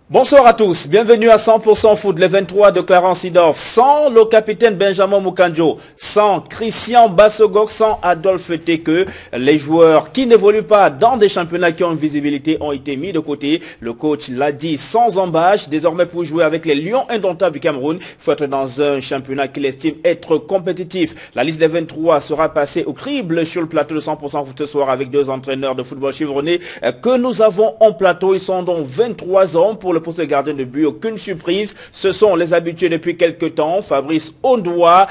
Bonsoir à tous, bienvenue à 100% Foot, le 23 de Clarence Seedorf, sans le capitaine Benjamin Moukandjo, sans Christian Bassogok, sans Adolphe Teke. Les joueurs qui n'évoluent pas dans des championnats qui ont une visibilité ont été mis de côté. Le coach l'a dit sans embâche. Désormais, pour jouer avec les Lions indomptables du Cameroun, il faut être dans un championnat qu'il estime être compétitif. La liste des 23 sera passée au crible sur le plateau de 100% Foot ce soir avec deux entraîneurs de football chevronnés que nous avons en plateau. Ils sont donc 23 ans pour le poste de gardien de but, aucune surprise. Ce sont les habitués depuis quelques temps. Fabrice Ondoa,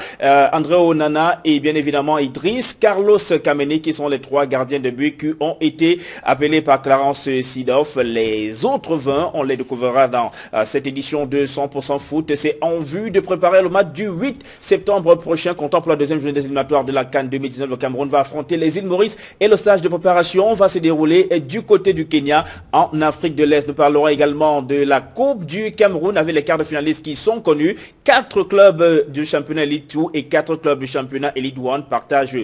André Onana et bien évidemment Idriss Carlos Kameni qui sont les trois gardiens de but qui ont été appelés par Clarence Seedorf. Les autres 20, on les découvrira dans cette édition de 100% Foot. C'est en vue de préparer le match du 8 septembre prochain. Comptant pour la deuxième journée des éliminatoires de la CAN 2019, le Cameroun va affronter les îles Maurice et le stage de préparation va se dérouler du côté du Kenya en Afrique de l'Est. Nous parlerons également de la Coupe du Cameroun avec les quarts de finalistes qui sont connus. 4 clubs du championnat Elite 2 et 4 clubs du championnat Elite 1. Partage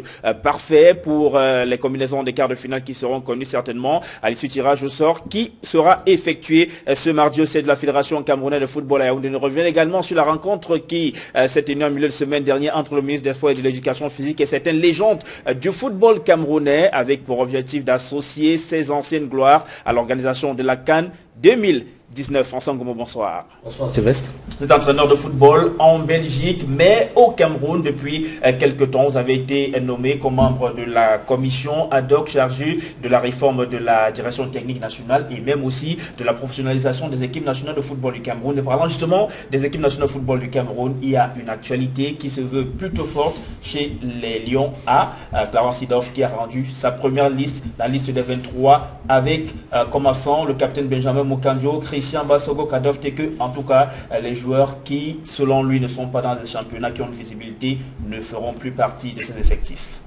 parfait pour les combinaisons des quarts de finale qui seront connues certainement à l'issue du tirage au sort qui sera effectué ce mardi au sein de la Fédération camerounaise de football à Yaoundé. Nous revenons également sur la rencontre qui s'est tenue en milieu de semaine dernière entre le ministre des Sports et de l'Éducation physique et certaines légendes du football camerounais avec pour objectif d'associer ces anciennes gloires à l'organisation de la CAN 2019. François Ngomo, bonsoir. Bonsoir Sylvestre. Vous êtes entraîneur de football en Belgique, mais au Cameroun depuis quelques temps. Vous avez été nommé comme membre de la commission ad hoc chargée de la réforme de la direction technique nationale et même aussi de la professionnalisation des équipes nationales de football du Cameroun. Et parlant justement des équipes nationales de football du Cameroun, il y a une actualité qui se veut plutôt forte chez les Lions A. Clarence Seedorf qui a rendu sa première liste, la liste des 23, avec comme absent le capitaine Benjamin Moukandjo, Christian Bassogok, Adolphe Teke, en tout cas les joueurs qui, selon lui, ne sont pas dans des championnats qui ont une visibilité, ne feront plus partie de ces effectifs.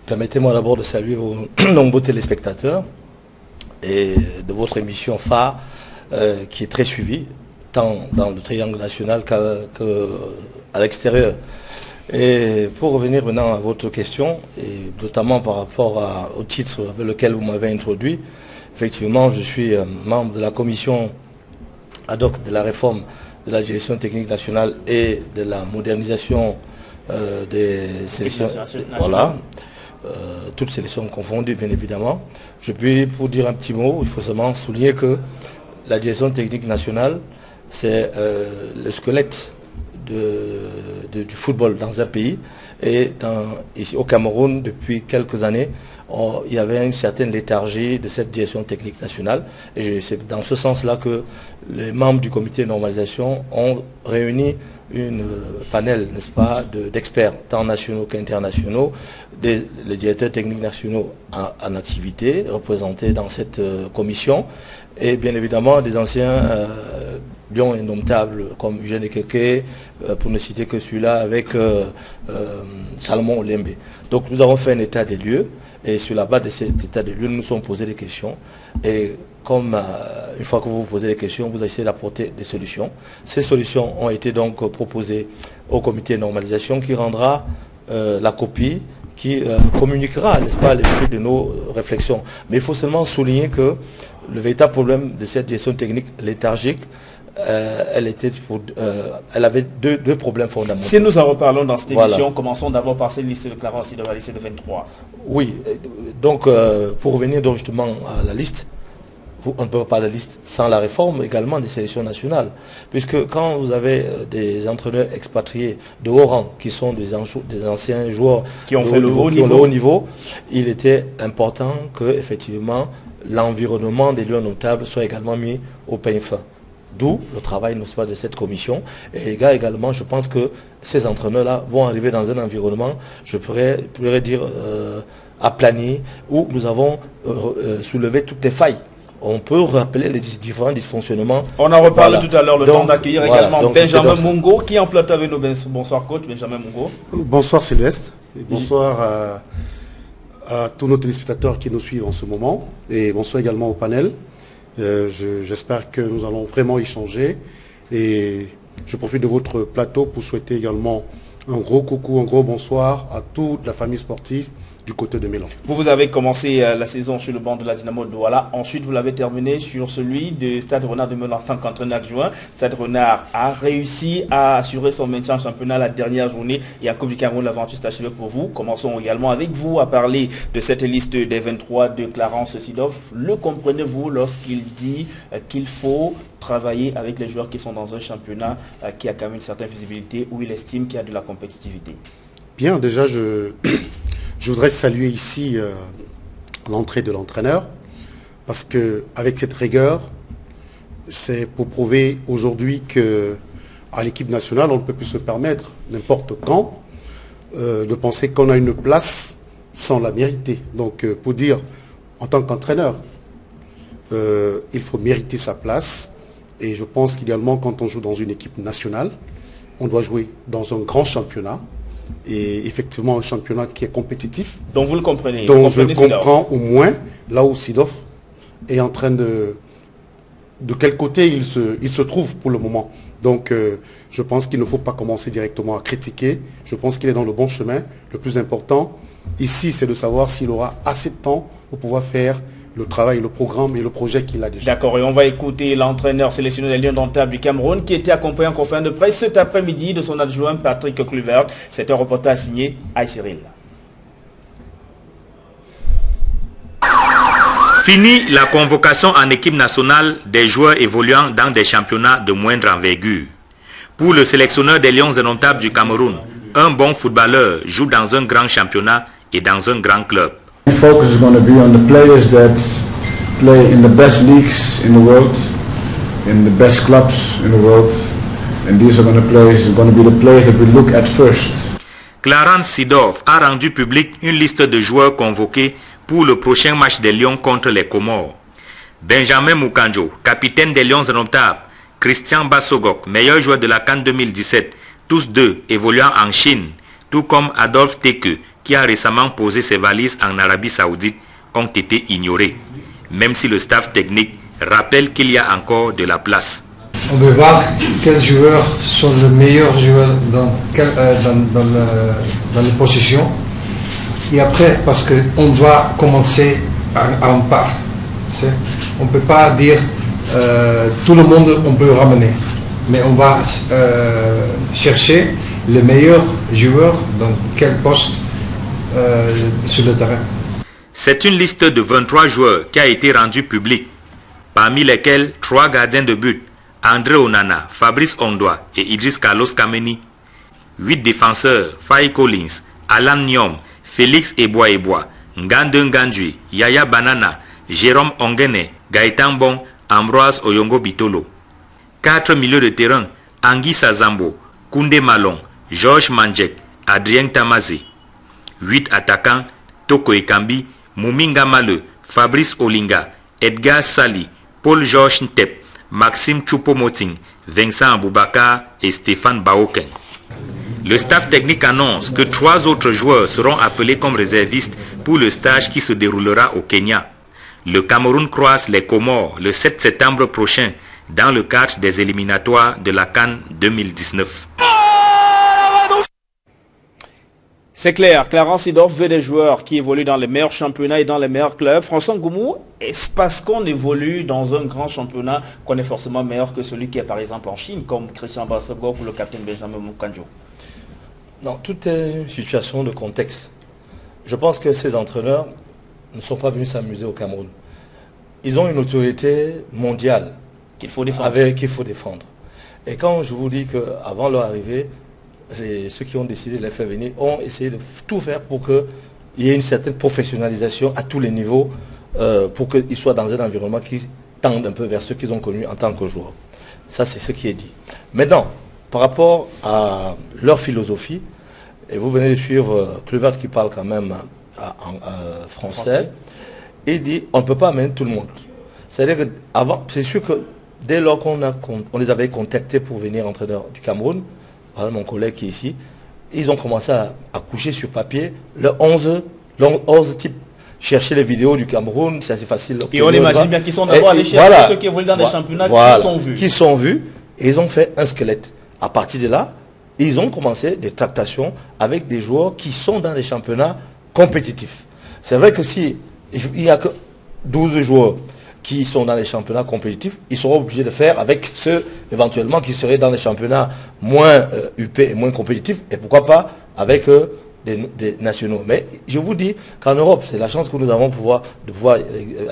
Permettez-moi d'abord de saluer vos nombreux téléspectateurs et de votre émission phare qui est très suivie, tant dans le triangle national qu'à l'extérieur. Et pour revenir maintenant à votre question, et notamment par rapport au titre avec lequel vous m'avez introduit, effectivement, je suis membre de la commission ad hoc de la réforme de la direction technique nationale et de la modernisation des sélections. Voilà, toutes sélections confondues, bien évidemment. Je puis, pour dire un petit mot, il faut seulement souligner que la direction technique nationale, c'est le squelette du football dans un pays. Et ici au Cameroun, depuis quelques années, il y avait une certaine léthargie de cette direction technique nationale. Et c'est dans ce sens-là que les membres du comité de normalisation ont réuni une panel, n'est-ce pas, d'experts, tant nationaux qu'internationaux, les directeurs techniques nationaux en activité, représentés dans cette commission, et bien évidemment des anciens lions indomptables comme Eugène Ekeke, pour ne citer que celui-là, avec Salomon Olembe. Donc nous avons fait un état des lieux, et sur la base de cet état des lieux, nous nous sommes posé des questions. Et comme une fois que vous vous posez des questions, vous essayez d'apporter des solutions. Ces solutions ont été donc proposées au comité de normalisation qui rendra la copie, qui communiquera, n'est-ce pas, l'esprit de nos réflexions. Mais il faut seulement souligner que le véritable problème de cette gestion technique léthargique, elle avait deux problèmes fondamentaux. Si nous en reparlons dans cette émission, commençons d'abord par cette liste de Clarence Seedorf, la liste de 23. Oui, donc pour revenir donc justement à la liste, on ne peut pas parler de la liste sans la réforme également des sélections nationales. Puisque quand vous avez des entraîneurs expatriés de haut rang, qui sont des anciens joueurs qui ont fait le haut niveau, il était important que effectivement l'environnement des lieux notables soit également mis au peigne fin. D'où le travail, n'est-ce pas, de cette commission. Et également, je pense que ces entraîneurs-là vont arriver dans un environnement, je pourrais dire, aplani, où nous avons soulevé toutes les failles. On peut rappeler les différents dysfonctionnements. On en reparle tout à l'heure, le temps d'accueillir également Benjamin Mungo, qui est en plateau avec nous. Bonsoir coach, Benjamin Mungo. Bonsoir Sylvestre, et bonsoir à tous nos téléspectateurs qui nous suivent en ce moment et bonsoir également au panel. J'espère que nous allons vraiment échanger et je profite de votre plateau pour souhaiter également un gros coucou, un gros bonsoir à toute la famille sportive du côté de Mélan. Vous avez commencé la saison sur le banc de la Dynamo de Douala. Ensuite, vous l'avez terminé sur celui de Stade Renard de Mélan en tant qu'entraîneur adjoint. Stade Renard a réussi à assurer son maintien en championnat la dernière journée et en Coupe du Cameroun, l'aventure s'est achevée pour vous. Commençons également avec vous à parler de cette liste des 23 de Clarence Seedorf. Le comprenez-vous lorsqu'il dit qu'il faut travailler avec les joueurs qui sont dans un championnat qui a quand même une certaine visibilité, où il estime qu'il y a de la compétitivité? Bien, déjà, je voudrais saluer ici l'entrée de l'entraîneur, parce qu'avec cette rigueur, c'est pour prouver aujourd'hui qu'à l'équipe nationale, on ne peut plus se permettre n'importe quand de penser qu'on a une place sans la mériter. Donc pour dire, en tant qu'entraîneur, il faut mériter sa place. Et je pense qu'également, quand on joue dans une équipe nationale, on doit jouer dans un grand championnat. Et effectivement, un championnat qui est compétitif. Donc vous le comprenez. Donc je comprends au moins là où Seedorf est en train de quel côté il se trouve pour le moment. Donc je pense qu'il ne faut pas commencer directement à critiquer. Je pense qu'il est dans le bon chemin. Le plus important ici, c'est de savoir s'il aura assez de temps pour pouvoir faire le travail, le programme et le projet qu'il a déjà. D'accord, et on va écouter l'entraîneur sélectionné des Lions d'Indomptables du Cameroun qui était accompagné en conférence de presse cet après-midi de son adjoint Patrick Kluivert. C'est un reportage signé Aïe Cyril. Fini la convocation en équipe nationale des joueurs évoluant dans des championnats de moindre envergure. Pour le sélectionneur des Lions Indomptables du Cameroun, un bon footballeur joue dans un grand championnat et dans un grand club. The focus is going to be on the players that play in the best leagues in the world, in the best clubs in the world, and these are going to be the players that we look at first. Clarence Seedorf a rendu public une liste de joueurs convoqués pour le prochain match des Lions contre les Comores. Benjamin Mukanjo, capitaine des Lions Indomptables, Christian Bassogok, meilleur joueur de la CAN 2017, tous deux évoluant en Chine, tout comme Adolphe Teke, qui a récemment posé ses valises en Arabie Saoudite, ont été ignorés, même si le staff technique rappelle qu'il y a encore de la place. On veut voir quels joueurs sont les meilleurs joueurs dans les positions. Et après, parce qu'on doit commencer à en part. On ne peut pas dire tout le monde on peut ramener. Mais on va chercher les meilleurs joueurs dans quel poste sur le terrain. C'est une liste de 23 joueurs qui a été rendue publique, parmi lesquels 3 gardiens de but, André Onana, Fabrice Ondoa et Idriss Carlos Kameni, 8 défenseurs, Faye Collins, Alan Nyom, Félix Eboa, Ngande Ngandui, Yaya Banana, Jérôme Ongene, Gaëtan Bon, Ambroise Oyongo Bitolo. 4 milieux de terrain, Angui Sazambo, Koundé Malong, Georges Mandjek, Adrien Tamazé. 8 attaquants, Toko Ekambi, Mouminga Male, Fabrice Olinga, Edgar Sali, Paul-Georges Ntep, Maxime Choupo-Moting, Vincent Aboubakar et Stéphane Baoken. Le staff technique annonce que 3 autres joueurs seront appelés comme réservistes pour le stage qui se déroulera au Kenya. Le Cameroun croise les Comores le 7 septembre prochain dans le cadre des éliminatoires de la CAN 2019. C'est clair, Clarence Seedorf veut des joueurs qui évoluent dans les meilleurs championnats et dans les meilleurs clubs. François Ngoumou, est-ce parce qu'on évolue dans un grand championnat qu'on est forcément meilleur que celui qui est par exemple en Chine, comme Christian Bassogok ou le capitaine Benjamin Mukanjo? Non, tout est une situation de contexte. Je pense que ces entraîneurs ne sont pas venus s'amuser au Cameroun. Ils ont une autorité mondiale qu'il faut défendre. Qu'il faut défendre. Et quand je vous dis qu'avant leur arrivée, ceux qui ont décidé de les faire venir ont essayé de tout faire pour qu'il y ait une certaine professionnalisation à tous les niveaux, pour qu'ils soient dans un environnement qui tende un peu vers ceux qu'ils ont connus en tant que joueurs. Ça, c'est ce qui est dit. Maintenant, par rapport à leur philosophie, et vous venez de suivre Kluivert qui parle quand même en français, il dit on ne peut pas amener tout le monde. C'est-à-dire que c'est sûr que dès lors qu'on les avait contactés pour venir entraîneur du Cameroun, voilà mon collègue qui est ici, ils ont commencé à coucher sur papier le 11 ose type chercher les vidéos du Cameroun, c'est assez facile. Et on imagine bien qu'ils sont d'abord allés chercher ceux qui évoluent dans des championnats qui sont vus. Et ils ont fait un squelette. À partir de là, ils ont commencé des tractations avec des joueurs qui sont dans des championnats compétitifs. C'est vrai que si il n'y a que 12 joueurs qui sont dans les championnats compétitifs, ils seront obligés de faire avec ceux éventuellement qui seraient dans les championnats moins UP et moins compétitifs, et pourquoi pas avec des nationaux. Mais je vous dis qu'en Europe, c'est la chance que nous avons de pouvoir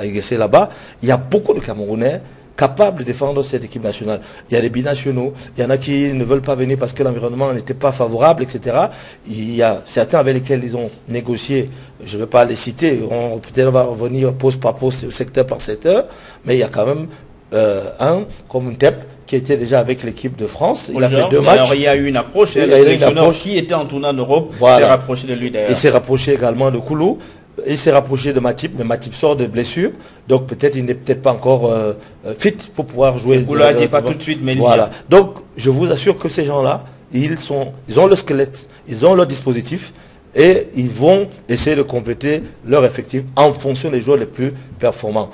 exercer là-bas. Il y a beaucoup de Camerounais capables de défendre cette équipe nationale. Il y a des binationaux, il y en a qui ne veulent pas venir parce que l'environnement n'était pas favorable, etc. Il y a certains avec lesquels ils ont négocié, je ne vais pas les citer, peut-être on va revenir poste par poste, secteur par secteur, mais il y a quand même un, comme un TEP, qui était déjà avec l'équipe de France. Il a fait 2 matchs. Alors, il y a eu une approche, le sélectionneur qui était en tournoi en Europe s'est rapproché de lui d'ailleurs. Il s'est rapproché également de Koulou. Il s'est rapproché de Matip, mais Matip sort de blessure, donc peut-être il n'est peut-être pas encore fit pour pouvoir jouer. Vous l'avez dit pas tout de suite, mais voilà. Donc je vous assure que ces gens-là, ils ont le squelette, ils ont leur dispositif et ils vont essayer de compléter leur effectif en fonction des joueurs les plus performants.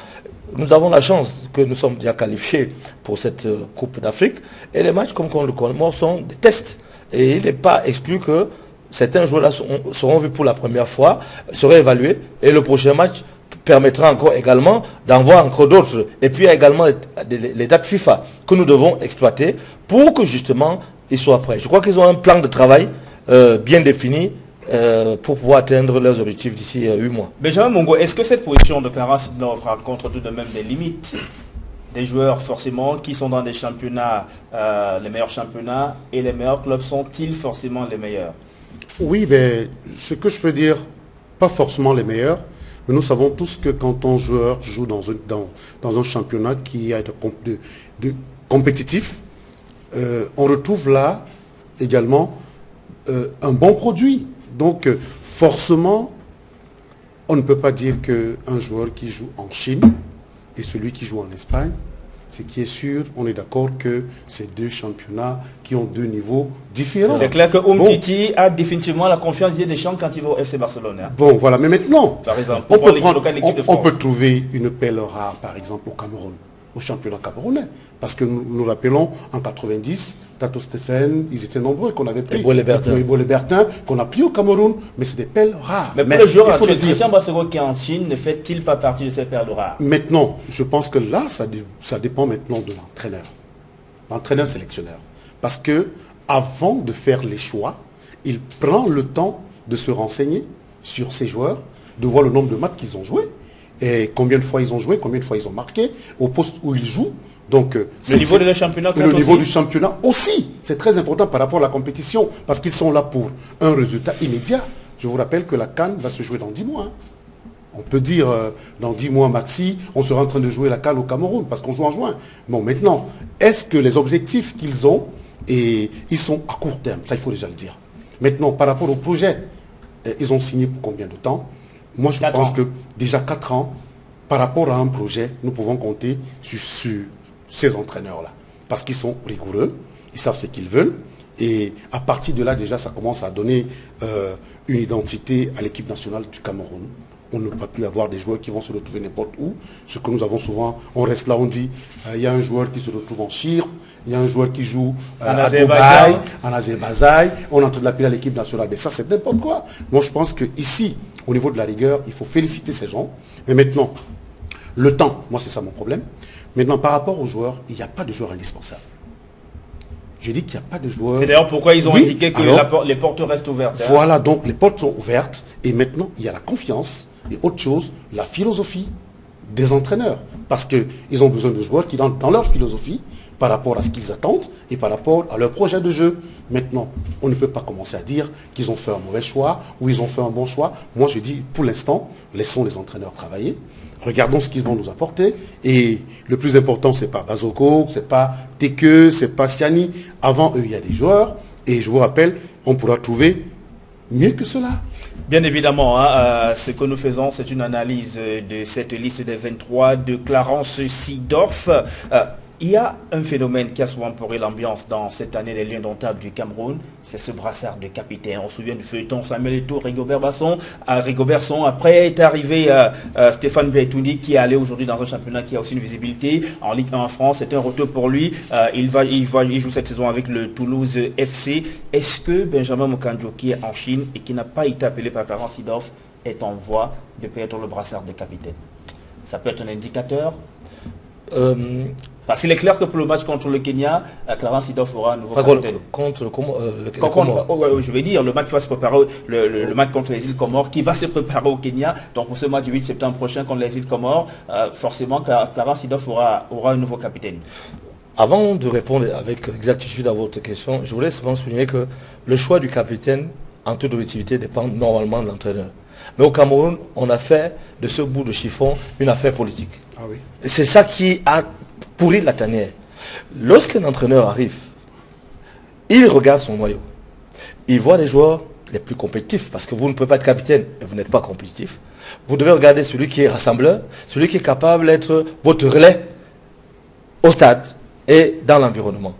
Nous avons la chance que nous sommes déjà qualifiés pour cette Coupe d'Afrique et les matchs comme on le connaît sont des tests et il n'est pas exclu que certains joueurs-là seront vus pour la première fois, seront évalués, et le prochain match permettra encore également d'en voir encore d'autres. Et puis il y a également les dates FIFA que nous devons exploiter pour que justement ils soient prêts. Je crois qu'ils ont un plan de travail bien défini pour pouvoir atteindre leurs objectifs d'ici 8 mois. Benjamin Mongo, est-ce que cette position de Clarence Seedorf rencontre tout de même des limites? Des joueurs forcément qui sont dans des championnats, les meilleurs championnats, et les meilleurs clubs sont-ils forcément les meilleurs? Oui, mais ce que je peux dire, pas forcément les meilleurs, mais nous savons tous que quand un joueur joue dans un championnat qui est de compétitif, on retrouve là également un bon produit. Donc forcément, on ne peut pas dire qu'un joueur qui joue en Chine et celui qui joue en Espagne, ce qui est sûr, on est d'accord que c'est 2 championnats qui ont 2 niveaux différents. C'est clair que Umtiti a définitivement la confiance des Deschamps quand il va au FC Barcelone. Hein. Bon, voilà. Mais maintenant, par exemple, on peut trouver une perle rare, par exemple, au Cameroun, au championnat camerounais. Parce que nous rappelons, en 90, Tato Stéphane, ils étaient nombreux qu'on avait pris. Et Bertin, qu'on a pris au Cameroun, mais c'est des perles rares. Mais pour le joueur actuel, Christian Bassego qui est en Chine, ne fait-il pas partie de ces perles rares? Maintenant, je pense que là, ça dépend maintenant de l'entraîneur. L'entraîneur sélectionneur. Parce que avant de faire les choix, il prend le temps de se renseigner sur ses joueurs, de voir le nombre de matchs qu'ils ont joués, et combien de fois ils ont joué, combien de fois ils ont marqué, au poste où ils jouent. Donc, le niveau de championnat, le niveau du championnat aussi, c'est très important par rapport à la compétition, parce qu'ils sont là pour un résultat immédiat. Je vous rappelle que la CAN va se jouer dans 10 mois. Hein. On peut dire, dans 10 mois maxi, on sera en train de jouer la CAN au Cameroun, parce qu'on joue en juin. Bon, maintenant, est-ce que les objectifs qu'ils ont, et ils sont à court terme? Ça, il faut déjà le dire. Maintenant, par rapport au projet, ils ont signé pour combien de temps? Moi, je pense que déjà 4 ans, par rapport à un projet, nous pouvons compter sur ces entraîneurs-là. Parce qu'ils sont rigoureux, ils savent ce qu'ils veulent. Et à partir de là, déjà, ça commence à donner une identité à l'équipe nationale du Cameroun. On ne peut plus avoir des joueurs qui vont se retrouver n'importe où. Ce que nous avons souvent, on reste là, on dit, il y a un joueur qui se retrouve en Chypre, il y a un joueur qui joue à Dubaï, en Azerbaïdjan, on est en train de l'appeler à l'équipe nationale. Mais ça, c'est n'importe quoi. Moi, je pense qu'ici, au niveau de la rigueur, il faut féliciter ces gens. Mais maintenant, le temps, moi, c'est ça mon problème. Maintenant, par rapport aux joueurs, il n'y a pas de joueurs indispensables. J'ai dit qu'il n'y a pas de joueurs... C'est d'ailleurs pourquoi ils ont indiqué que les portes restent ouvertes. Hein. Voilà, donc les portes sont ouvertes. Et maintenant, il y a la confiance. Et autre chose, la philosophie des entraîneurs. Parce qu'ils ont besoin de joueurs qui rentrent dans leur philosophie par rapport à ce qu'ils attendent et par rapport à leur projet de jeu. Maintenant, on ne peut pas commencer à dire qu'ils ont fait un mauvais choix ou ils ont fait un bon choix. Moi, je dis, pour l'instant, laissons les entraîneurs travailler. Regardons ce qu'ils vont nous apporter. Et le plus important, ce n'est pas Bazoko, ce n'est pas Teke, ce n'est pas Siani. Avant eux, il y a des joueurs. Et je vous rappelle, on pourra trouver mieux que cela. Bien évidemment, hein, ce que nous faisons, c'est une analyse de cette liste des 23 de Clarence Seedorf. Il y a un phénomène qui a souvent pourri l'ambiance dans cette année des Lions indomptables du Cameroun, c'est ce brassard de capitaine. On se souvient du feuilleton Samuel Eto'o, Rigobert Song. Après est arrivé Stéphane Beytouni qui est allé aujourd'hui dans un championnat qui a aussi une visibilité en Ligue 1 en France. C'est un retour pour lui. Il joue cette saison avec le Toulouse FC. Est-ce que Benjamin Mukanjo, qui est en Chine et qui n'a pas été appelé par Clarence Seedorf, est en voie de perdre le brassard de capitaine? Ça peut être un indicateur. Parce qu'il est clair que pour le match contre le Kenya, Clarence Seedorf aura un nouveau capitaine. Je vais dire, le match qui va se préparer, le match contre les îles Comores, qui va se préparer au Kenya. Donc pour ce match du 8 septembre prochain contre les îles Comores, forcément Clarence Seedorf aura un nouveau capitaine. Avant de répondre avec exactitude à votre question, je voulais seulement souligner que le choix du capitaine, en toute objectivité, dépend normalement de l'entraîneur. Mais au Cameroun, on a fait de ce bout de chiffon une affaire politique. Ah oui. C'est ça qui a pourri la tanière. Lorsqu'un entraîneur arrive, il regarde son noyau. Il voit les joueurs les plus compétitifs, parce que vous ne pouvez pas être capitaine et vous n'êtes pas compétitif. Vous devez regarder celui qui est rassembleur, celui qui est capable d'être votre relais au stade et dans l'environnement.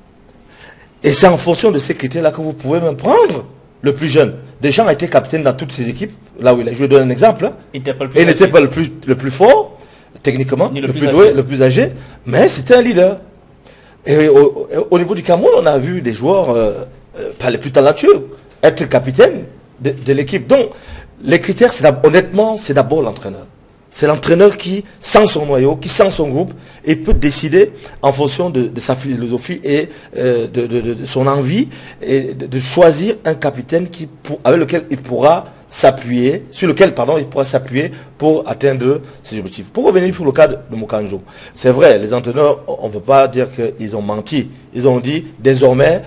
Et c'est en fonction de ces critères-là que vous pouvez même prendre le plus jeune. Deschamps a été capitaine dans toutes ses équipes, là où il a joué. Je donne un exemple. Hein. Il n'était pas le plus fort, techniquement, le plus doué, le plus âgé, mais c'était un leader. Et au niveau du Cameroun, on a vu des joueurs, pas les plus talentueux, être capitaine de l'équipe. Donc, les critères, honnêtement, c'est d'abord l'entraîneur. C'est l'entraîneur qui sent son noyau, qui sent son groupe et peut décider en fonction de sa philosophie et de son envie et de choisir un capitaine avec lequel il pourra s'appuyer, sur lequel il pourra s'appuyer pour atteindre ses objectifs. Pour revenir sur le cas de Mukanjo, c'est vrai, les entraîneurs, on ne veut pas dire qu'ils ont menti. Ils ont dit désormais,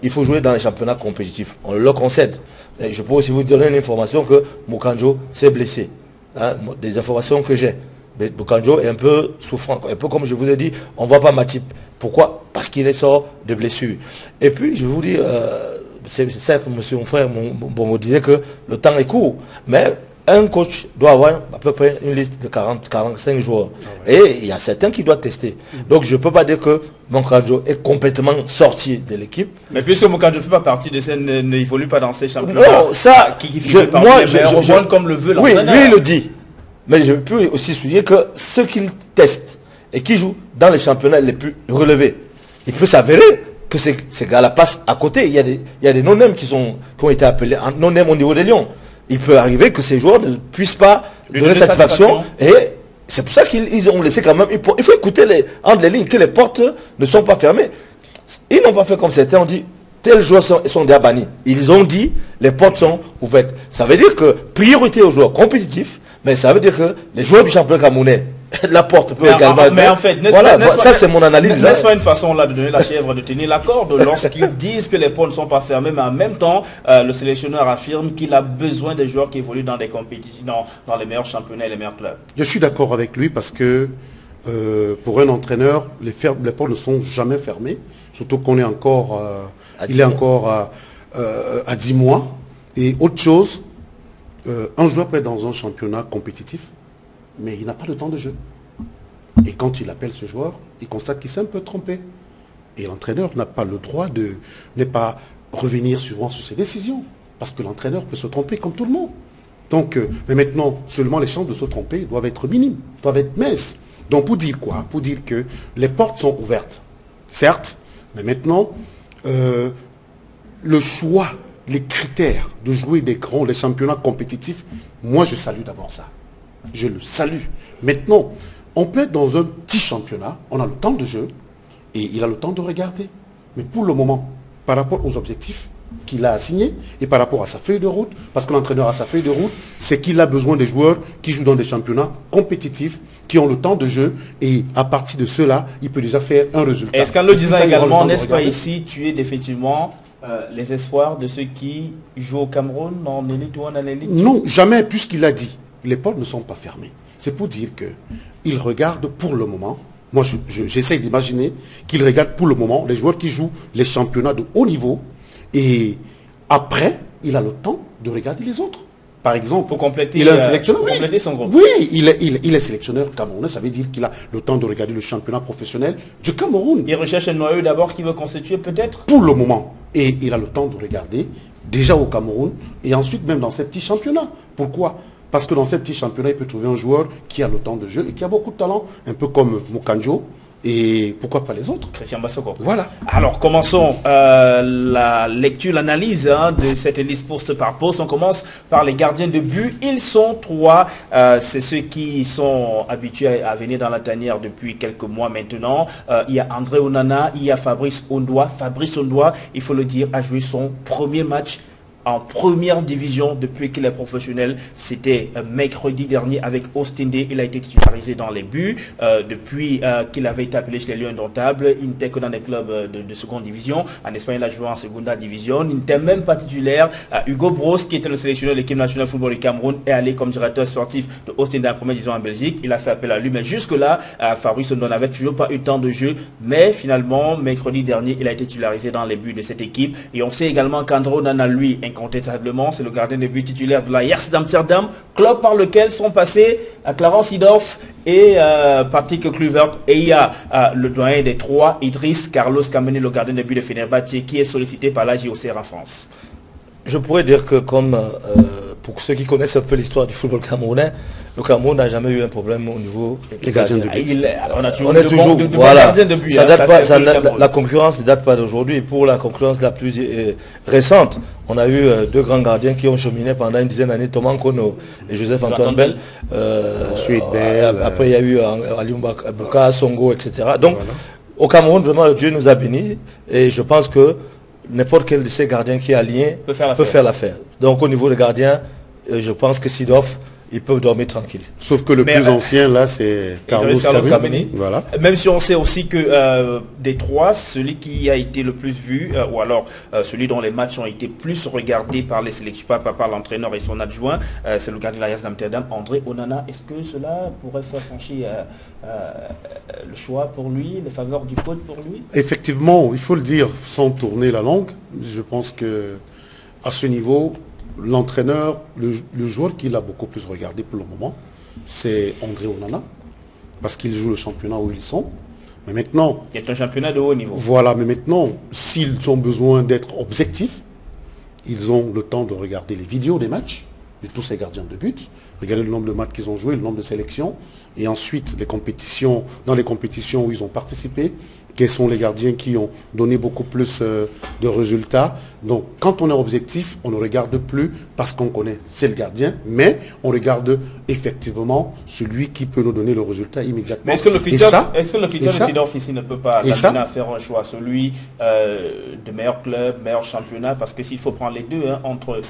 il faut jouer dans les championnats compétitifs. On le concède. Et je peux aussi vous donner une information que Mukanjo s'est blessé. Hein, des informations que j'ai. Mukanjo est un peu souffrant, un peu comme je vous ai dit, on ne voit pas Matip. Pourquoi? Parce qu'il est sort de blessure. Et puis, je vais vous dire, c'est certes, monsieur mon frère me disait que le temps est court, mais un coach doit avoir à peu près une liste de 40-45 joueurs. Ah ouais. Et il y a certains qui doivent tester. Donc je ne peux pas dire que Mukanjo est complètement sorti de l'équipe. Mais puisque Mukanjo ne fait pas partie de ces, n'évolue pas dans ces championnats. Non, ça, je comme le veut l'entraîneur. Oui, lui il le dit. Mais je peux aussi souligner que ceux qu'il teste et qui jouent dans les championnats les plus relevés, il peut s'avérer que ces gars-là passent à côté. Il y a des non-nèmes qui ont été appelés en non-nèmes au niveau des Lions. Il peut arriver que ces joueurs ne puissent pas donner satisfaction. Et c'est pour ça qu'ils ont laissé quand même. Il faut écouter entre les lignes, que les portes ne sont pas fermées. Ils n'ont pas fait comme certains ont dit, tels joueurs sont déjà bannis. Ils ont dit, les portes sont ouvertes. Ça veut dire que priorité aux joueurs compétitifs, mais ça veut dire que les joueurs du championnat camerounais, la porte peut également être... Mais en fait, ça c'est mon analyse. N'est-ce pas une façon là de donner la chèvre, de tenir la corde lorsqu'ils disent que les portes ne sont pas fermées, mais en même temps, le sélectionneur affirme qu'il a besoin des joueurs qui évoluent dans des compétitions, dans les meilleurs championnats et les meilleurs clubs. Je suis d'accord avec lui parce que pour un entraîneur, les portes ne sont jamais fermées, surtout qu'on est encore, il est encore à 10 mois. Et autre chose, un joueur peut être dans un championnat compétitif, mais il n'a pas le temps de jeu. Et quand il appelle ce joueur, il constate qu'il s'est un peu trompé. Et l'entraîneur n'a pas le droit de ne pas revenir souvent sur ses décisions. Parce que l'entraîneur peut se tromper comme tout le monde. Donc, mais maintenant, seulement les chances de se tromper doivent être minimes, doivent être minces. Donc pour dire quoi? Pour dire que les portes sont ouvertes. Certes, mais maintenant, le choix, les critères de jouer des championnats compétitifs, moi je salue d'abord ça. Je le salue. Maintenant, on peut être dans un petit championnat, on a le temps de jeu, et il a le temps de regarder. Mais pour le moment, par rapport aux objectifs qu'il a assignés, et par rapport à sa feuille de route, parce que l'entraîneur a sa feuille de route, c'est qu'il a besoin des joueurs qui jouent dans des championnats compétitifs, qui ont le temps de jeu, et à partir de cela, il peut déjà faire un résultat. Est-ce qu'en le disant également, n'est-ce pas ici, tu es définitivement les espoirs de ceux qui jouent au Cameroun, en élite ou en élite? Non, jamais, puisqu'il a dit. Les portes ne sont pas fermées. C'est pour dire qu'il regarde pour le moment, moi j'essaie d'imaginer qu'il regarde pour le moment les joueurs qui jouent les championnats de haut niveau et après, il a le temps de regarder les autres. par exemple, pour compléter, il est un sélectionneur. pour compléter son groupe. Oui, il est sélectionneur camerounais. Ça veut dire qu'il a le temps de regarder le championnat professionnel du Cameroun. Il recherche un noyau d'abord qui veut constituer peut-être. Pour le moment. Et il a le temps de regarder déjà au Cameroun et ensuite même dans ces petits championnats. Pourquoi? Parce que dans ces petits championnats, il peut trouver un joueur qui a le temps de jeu et qui a beaucoup de talent, un peu comme Mukanjo. Et pourquoi pas les autres? Christian Bassogok. Voilà. Alors commençons la lecture, l'analyse de cette liste poste par poste. On commence par les gardiens de but. Ils sont 3. C'est ceux qui sont habitués à venir dans la tanière depuis quelques mois maintenant. Il y a André Onana, il y a Fabrice Ondoa. Fabrice Ondoa, il faut le dire, a joué son premier match en première division depuis qu'il est professionnel. C'était mercredi dernier avec Ostende. Il a été titularisé dans les buts. Depuis qu'il avait été appelé chez les Lions Indomptables, il n'était que dans les clubs de seconde division. En Espagne, il a joué en Segunda Division. Il n'était même pas titulaire. Hugo Bros, qui était le sélectionneur de l'équipe nationale de football du Cameroun, est allé comme directeur sportif de Ostende en première division en Belgique. Il a fait appel à lui. Mais jusque-là, Fabrice Ondoa n'avait toujours pas eu temps de jeu. Mais finalement, mercredi dernier, il a été titularisé dans les buts de cette équipe. Et on sait également qu'André Onana, lui, incontestablement, c'est le gardien de but titulaire de l'Ajax d'Amsterdam, club par lequel sont passés Clarence Seedorf et Patrick Kluivert. Et il y a le doyen des 3, Idriss Carlos Kameni, le gardien de but de Fenerbahçe, qui est sollicité par la JOCR en France. Je pourrais dire que comme pour ceux qui connaissent un peu l'histoire du football camerounais, le Cameroun n'a jamais eu un problème au niveau des gardiens de but. On On est toujours, voilà, ça date pas, la concurrence ne date pas d'aujourd'hui. Pour la concurrence la plus récente, on a eu 2 grands gardiens qui ont cheminé pendant une dizaine d'années, Thomas Kono et Joseph Antoine Bell. Ensuite, après il y a eu Aliou Bouka, Songo, etc. Donc voilà. Au Cameroun, vraiment, Dieu nous a bénis et je pense que n'importe quel de ces gardiens qui est aligné peut faire l'affaire. Donc au niveau des gardiens, je pense que Seedorf, ils peuvent dormir tranquille. Sauf que le plus ancien là, c'est Carlos Kameni. Voilà. Même si on sait aussi que des 3, celui qui a été le plus vu, ou alors celui dont les matchs ont été plus regardés par les sélections, par l'entraîneur et son adjoint, c'est le gardien de l'Ajax d'Amsterdam, André Onana. Est-ce que cela pourrait faire franchir le choix pour lui, les faveurs du code pour lui? Effectivement, il faut le dire sans tourner la langue. Je pense que à ce niveau, l'entraîneur, le joueur qu'il a beaucoup plus regardé pour le moment, c'est André Onana, parce qu'il joue le championnat où ils sont. Mais maintenant... C'est un championnat de haut niveau. Voilà, mais maintenant, s'ils ont besoin d'être objectifs, ils ont le temps de regarder les vidéos des matchs de tous ces gardiens de but, regarder le nombre de matchs qu'ils ont joués, le nombre de sélections, et ensuite les compétitions, dans les compétitions où ils ont participé, quels sont les gardiens qui ont donné beaucoup plus de résultats. Donc quand on est objectif, on ne regarde plus parce qu'on connaît, c'est le gardien, mais on regarde effectivement celui qui peut nous donner le résultat immédiatement. Mais est-ce que le critère de Seedorf ici ne peut pas l'amener à faire un choix, celui de meilleur club, meilleur championnat, parce que s'il faut prendre les deux, hein, entre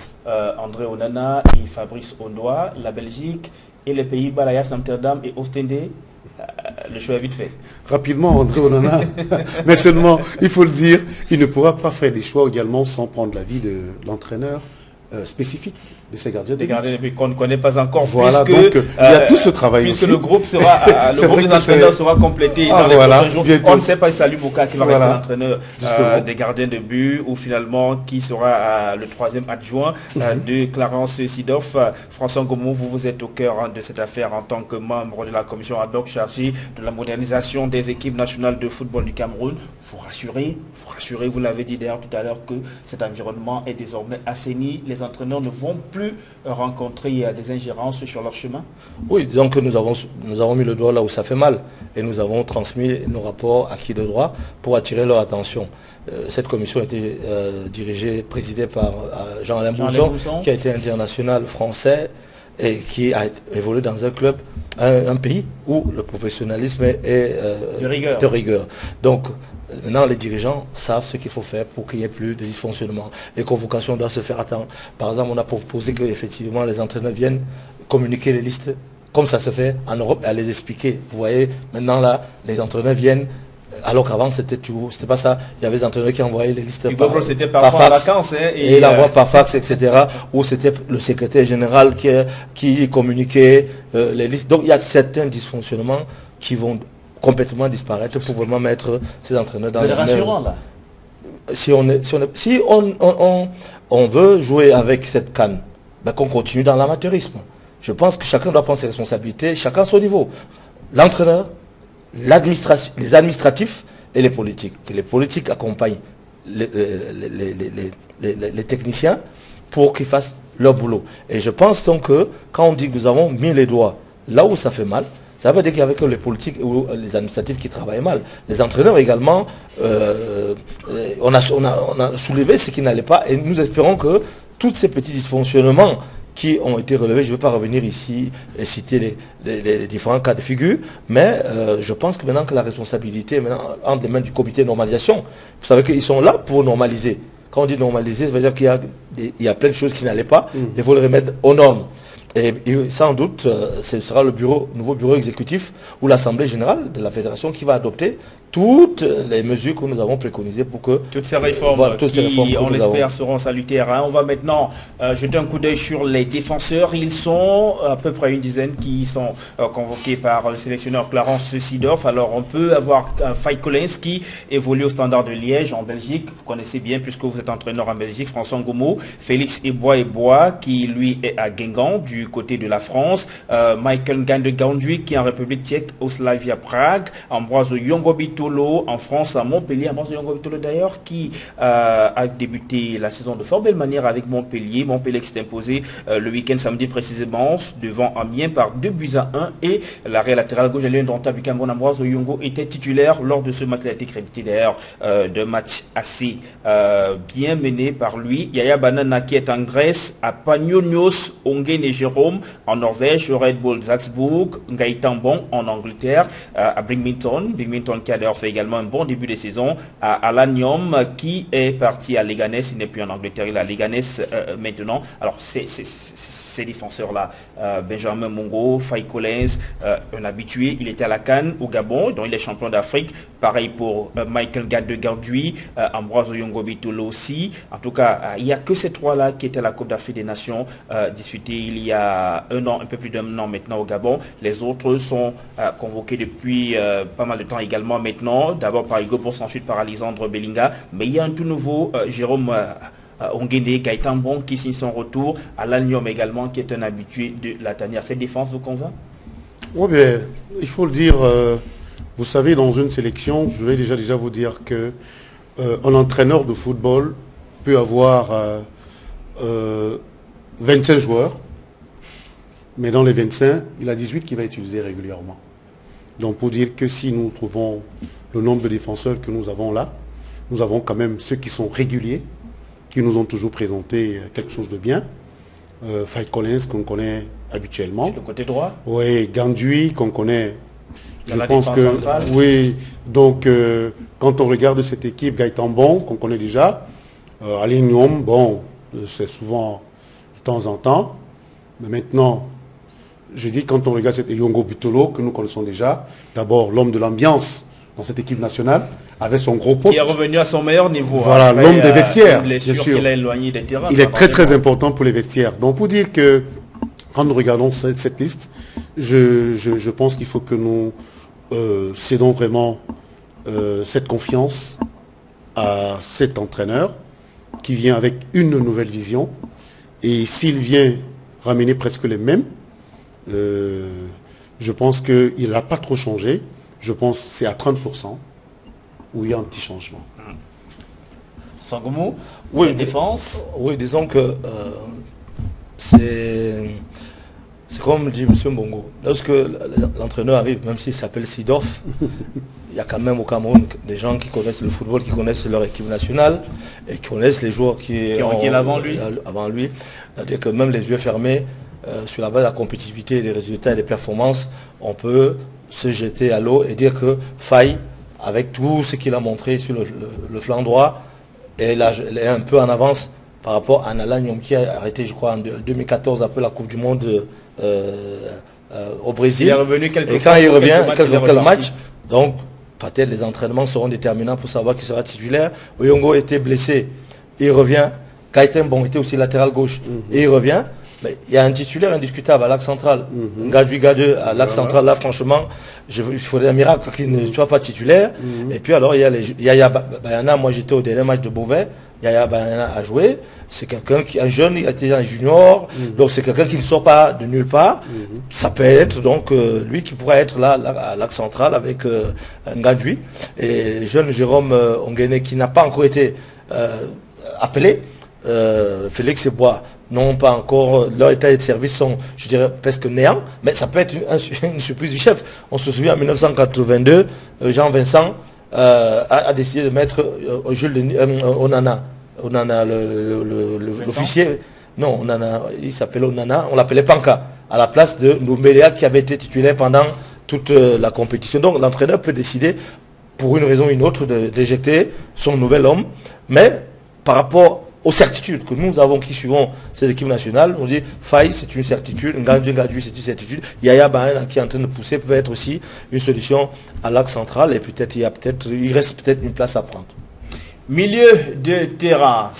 André Onana et Fabrice Ondoa, la Belgique et les Pays-Bas, l'Ajax Amsterdam et Ostende, le choix est vite fait. Rapidement, André Onana, mais seulement, il faut le dire, il ne pourra pas faire des choix également sans prendre l'avis de l'entraîneur spécifique de ces gardiens de but qu'on ne connaît pas encore. Voilà, puisque, donc il y a tout ce travail puisque aussi. Le groupe sera, le groupe des entraîneurs sera complété dans les prochains jours. On ne sait pas si c'est Aliou Bouka qui va rester l'entraîneur des gardiens de but ou finalement qui sera le 3e adjoint de Clarence Seedorf. François Ngomou, vous êtes au cœur de cette affaire en tant que membre de la commission ad hoc chargée de la modernisation des équipes nationales de football du Cameroun. Vous rassurez, vous l'avez dit d'ailleurs tout à l'heure, que cet environnement est désormais assaini. Les entraîneurs ne vont plus rencontrer des ingérences sur leur chemin? Oui, disons que nous avons mis le doigt là où ça fait mal et nous avons transmis nos rapports acquis de droit pour attirer leur attention. Cette commission a été présidée par Jean-Alain Bouzon, qui a été international français et qui a évolué dans un club, un pays où le professionnalisme est de rigueur. Donc, maintenant, les dirigeants savent ce qu'il faut faire pour qu'il n'y ait plus de dysfonctionnement. Les convocations doivent se faire à temps. Par exemple, on a proposé qu'effectivement les entraîneurs viennent communiquer les listes comme ça se fait en Europe et à les expliquer. Vous voyez, maintenant là, les entraîneurs viennent, alors qu'avant c'était pas ça. Il y avait des entraîneurs qui envoyaient les listes par fax, vacances, hein, et l'envoi par fax, etc. Ou c'était le secrétaire général qui communiquait les listes. Donc il y a certains dysfonctionnements qui vont complètement disparaître pour vraiment mettre ces entraîneurs dans le rassurant là. Si on veut jouer avec cette CAN qu'on continue dans l'amateurisme. Je pense que chacun doit prendre ses responsabilités, chacun à son niveau. L'entraîneur, les administratifs et les politiques. Que les politiques accompagnent les techniciens pour qu'ils fassent leur boulot. Et je pense donc que quand on dit que nous avons mis les doigts là où ça fait mal, ça veut dire qu'il n'y avait que les politiques ou les administratifs qui travaillent mal. Les entraîneurs également, on a soulevé ce qui n'allait pas et nous espérons que tous ces petits dysfonctionnements qui ont été relevés, je ne vais pas revenir ici et citer les différents cas de figure, mais je pense que maintenant que la responsabilité est maintenant entre les mains du comité de normalisation, vous savez qu'ils sont là pour normaliser. Quand on dit normaliser, ça veut dire qu'il y a plein de choses qui n'allaient pas, il faut les remettre aux normes. Et sans doute, ce sera le nouveau bureau exécutif ou l'Assemblée générale de la Fédération qui va adopter toutes les mesures que nous avons préconisées pour que... Toutes ces réformes, voilà, qui, on l'espère, seront salutaires. Hein. On va maintenant jeter un coup d'œil sur les défenseurs. Ils sont à peu près une dizaine qui sont convoqués par le sélectionneur Clarence Seedorf. Alors, on peut avoir Faye Collins qui évolue au Standard de Liège en Belgique. Vous connaissez bien puisque vous êtes entraîneur en Belgique. François Ngomo. Félix Ebois qui, lui, est à Guingamp du côté de la France. Michael Ngande-Gandui qui est en République tchèque au Slavia Prague. Ambroise Yongobito en France, à Montpellier, Ambroise Yongobito d'ailleurs, qui a débuté la saison de fort belle manière avec Montpellier. Montpellier qui s'est imposé le week-end samedi précisément devant Amiens par 2-1 et l'arrière latéral gauche de l'indomptable du Cameroun, Ambroise Yongo, était titulaire lors de ce match. Il a été crédité d'ailleurs d'un match assez bien mené par lui. Yaya Banana qui est en Grèce, à Panionios, Ongen et Jérôme en Norvège, au Red Bull Salzbourg, Gaëtan Bon en Angleterre, à Binghamton qui a d'ailleurs fait également un bon début de saison, à Alanium qui est parti à Leganés, il n'est plus en Angleterre, il est à Leganés maintenant. Alors ces défenseurs-là, Benjamin Mongo, Faye Collins, un habitué, il était à la CAN au Gabon, dont il est champion d'Afrique. Pareil pour Michael Ngande-Gandui, Ambroise Yongobito aussi. En tout cas, il n'y a que ces trois-là qui étaient à la Coupe d'Afrique des Nations disputée il y a un an, un peu plus d'un an maintenant au Gabon. Les autres sont convoqués depuis pas mal de temps également maintenant. D'abord par Hugo Boss, ensuite par Alexandre Bellinga. Mais il y a un tout nouveau, Jérôme Ongene, Gaëtan Bon qui signe son retour, à l'Agnom également qui est un habitué de la tanière. Cette défense vous convainc? Oui, bien, il faut le dire, vous savez, dans une sélection, je vais déjà vous dire que un entraîneur de football peut avoir 25 joueurs, mais dans les 25, il a 18 qui va utiliser régulièrement. Donc pour dire que si nous trouvons le nombre de défenseurs que nous avons là, nous avons quand même ceux qui sont réguliers, qui nous ont toujours présenté quelque chose de bien. Faye Collins qu'on connaît habituellement. Sur le côté droit. Oui, Gandui qu'on connaît. Dans je pense que centrale. Oui. Donc quand on regarde cette équipe, Gaëtan Bon qu'on connaît déjà, Alinium, bon, c'est souvent de temps en temps. Mais maintenant, je dis quand on regarde cette Yongo Bitolo que nous connaissons déjà, d'abord l'homme de l'ambiance dans cette équipe nationale, avec son gros poste. Qui est revenu à son meilleur niveau. Voilà, l'homme des vestiaires. Bien sûr. Il est éloigné des terrains. Il est très important pour les vestiaires. Donc pour dire que quand nous regardons cette liste, je pense qu'il faut que nous cédons vraiment cette confiance à cet entraîneur qui vient avec une nouvelle vision. Et s'il vient ramener presque les mêmes, je pense qu'il n'a pas trop changé. Je pense que c'est à 30% où il y a un petit changement. Sangomo, oui, défense. Oui, disons que c'est comme dit M. Mbongo. Lorsque l'entraîneur arrive, même s'il s'appelle Seedorf, il y a quand même au Cameroun des gens qui connaissent le football, qui connaissent leur équipe nationale et qui connaissent les joueurs qui ont été avant lui. C'est-à-dire que même les yeux fermés, sur la base de la compétitivité, des résultats et des performances, on peut se jeter à l'eau et dire que Faye, avec tout ce qu'il a montré sur le flanc droit, est un peu en avance par rapport à Alain qui a arrêté, je crois, en 2014 après la Coupe du Monde au Brésil. Il est revenu quelques et quand il revient, quelques matchs, donc peut-être les entraînements seront déterminants pour savoir qui sera titulaire. Oyongo était blessé, il revient. Gaëtan Bon était aussi latéral gauche, et il revient. Mais il y a un titulaire indiscutable à l'axe central. Ngadui Gade à l'axe central, là franchement, il faudrait un miracle qu'il ne soit pas titulaire. Et puis alors il y a Yaya Bayana, moi j'étais au dernier match de Beauvais, Yaya Banana a joué. C'est quelqu'un qui est jeune, il a été un junior, donc c'est quelqu'un qui ne sort pas de nulle part. Ça peut être donc lui qui pourrait être là à l'axe central avec Ngadui. Et le jeune Jérôme Ongene qui n'a pas encore été appelé. Félix et Bois n'ont pas encore, leur état de service sont, je dirais, presque néants, mais ça peut être une surprise du chef. On se souvient en 1982, Jean-Vincent a décidé de mettre Jules Onana, l'officier, non, Onana, il s'appelait Onana, on l'appelait Panka, à la place de Noumélia qui avait été titulaire pendant toute la compétition. Donc l'entraîneur peut décider, pour une raison ou une autre, d'éjecter son nouvel homme, mais par rapport aux certitudes que nous avons qui suivons cette équipe nationale, on dit Faye c'est une certitude, Ngadui c'est une certitude, Yaya Bahana qui est en train de pousser peut être aussi une solution à l'axe central et peut-être il reste peut-être une place à prendre. Milieu de terrain,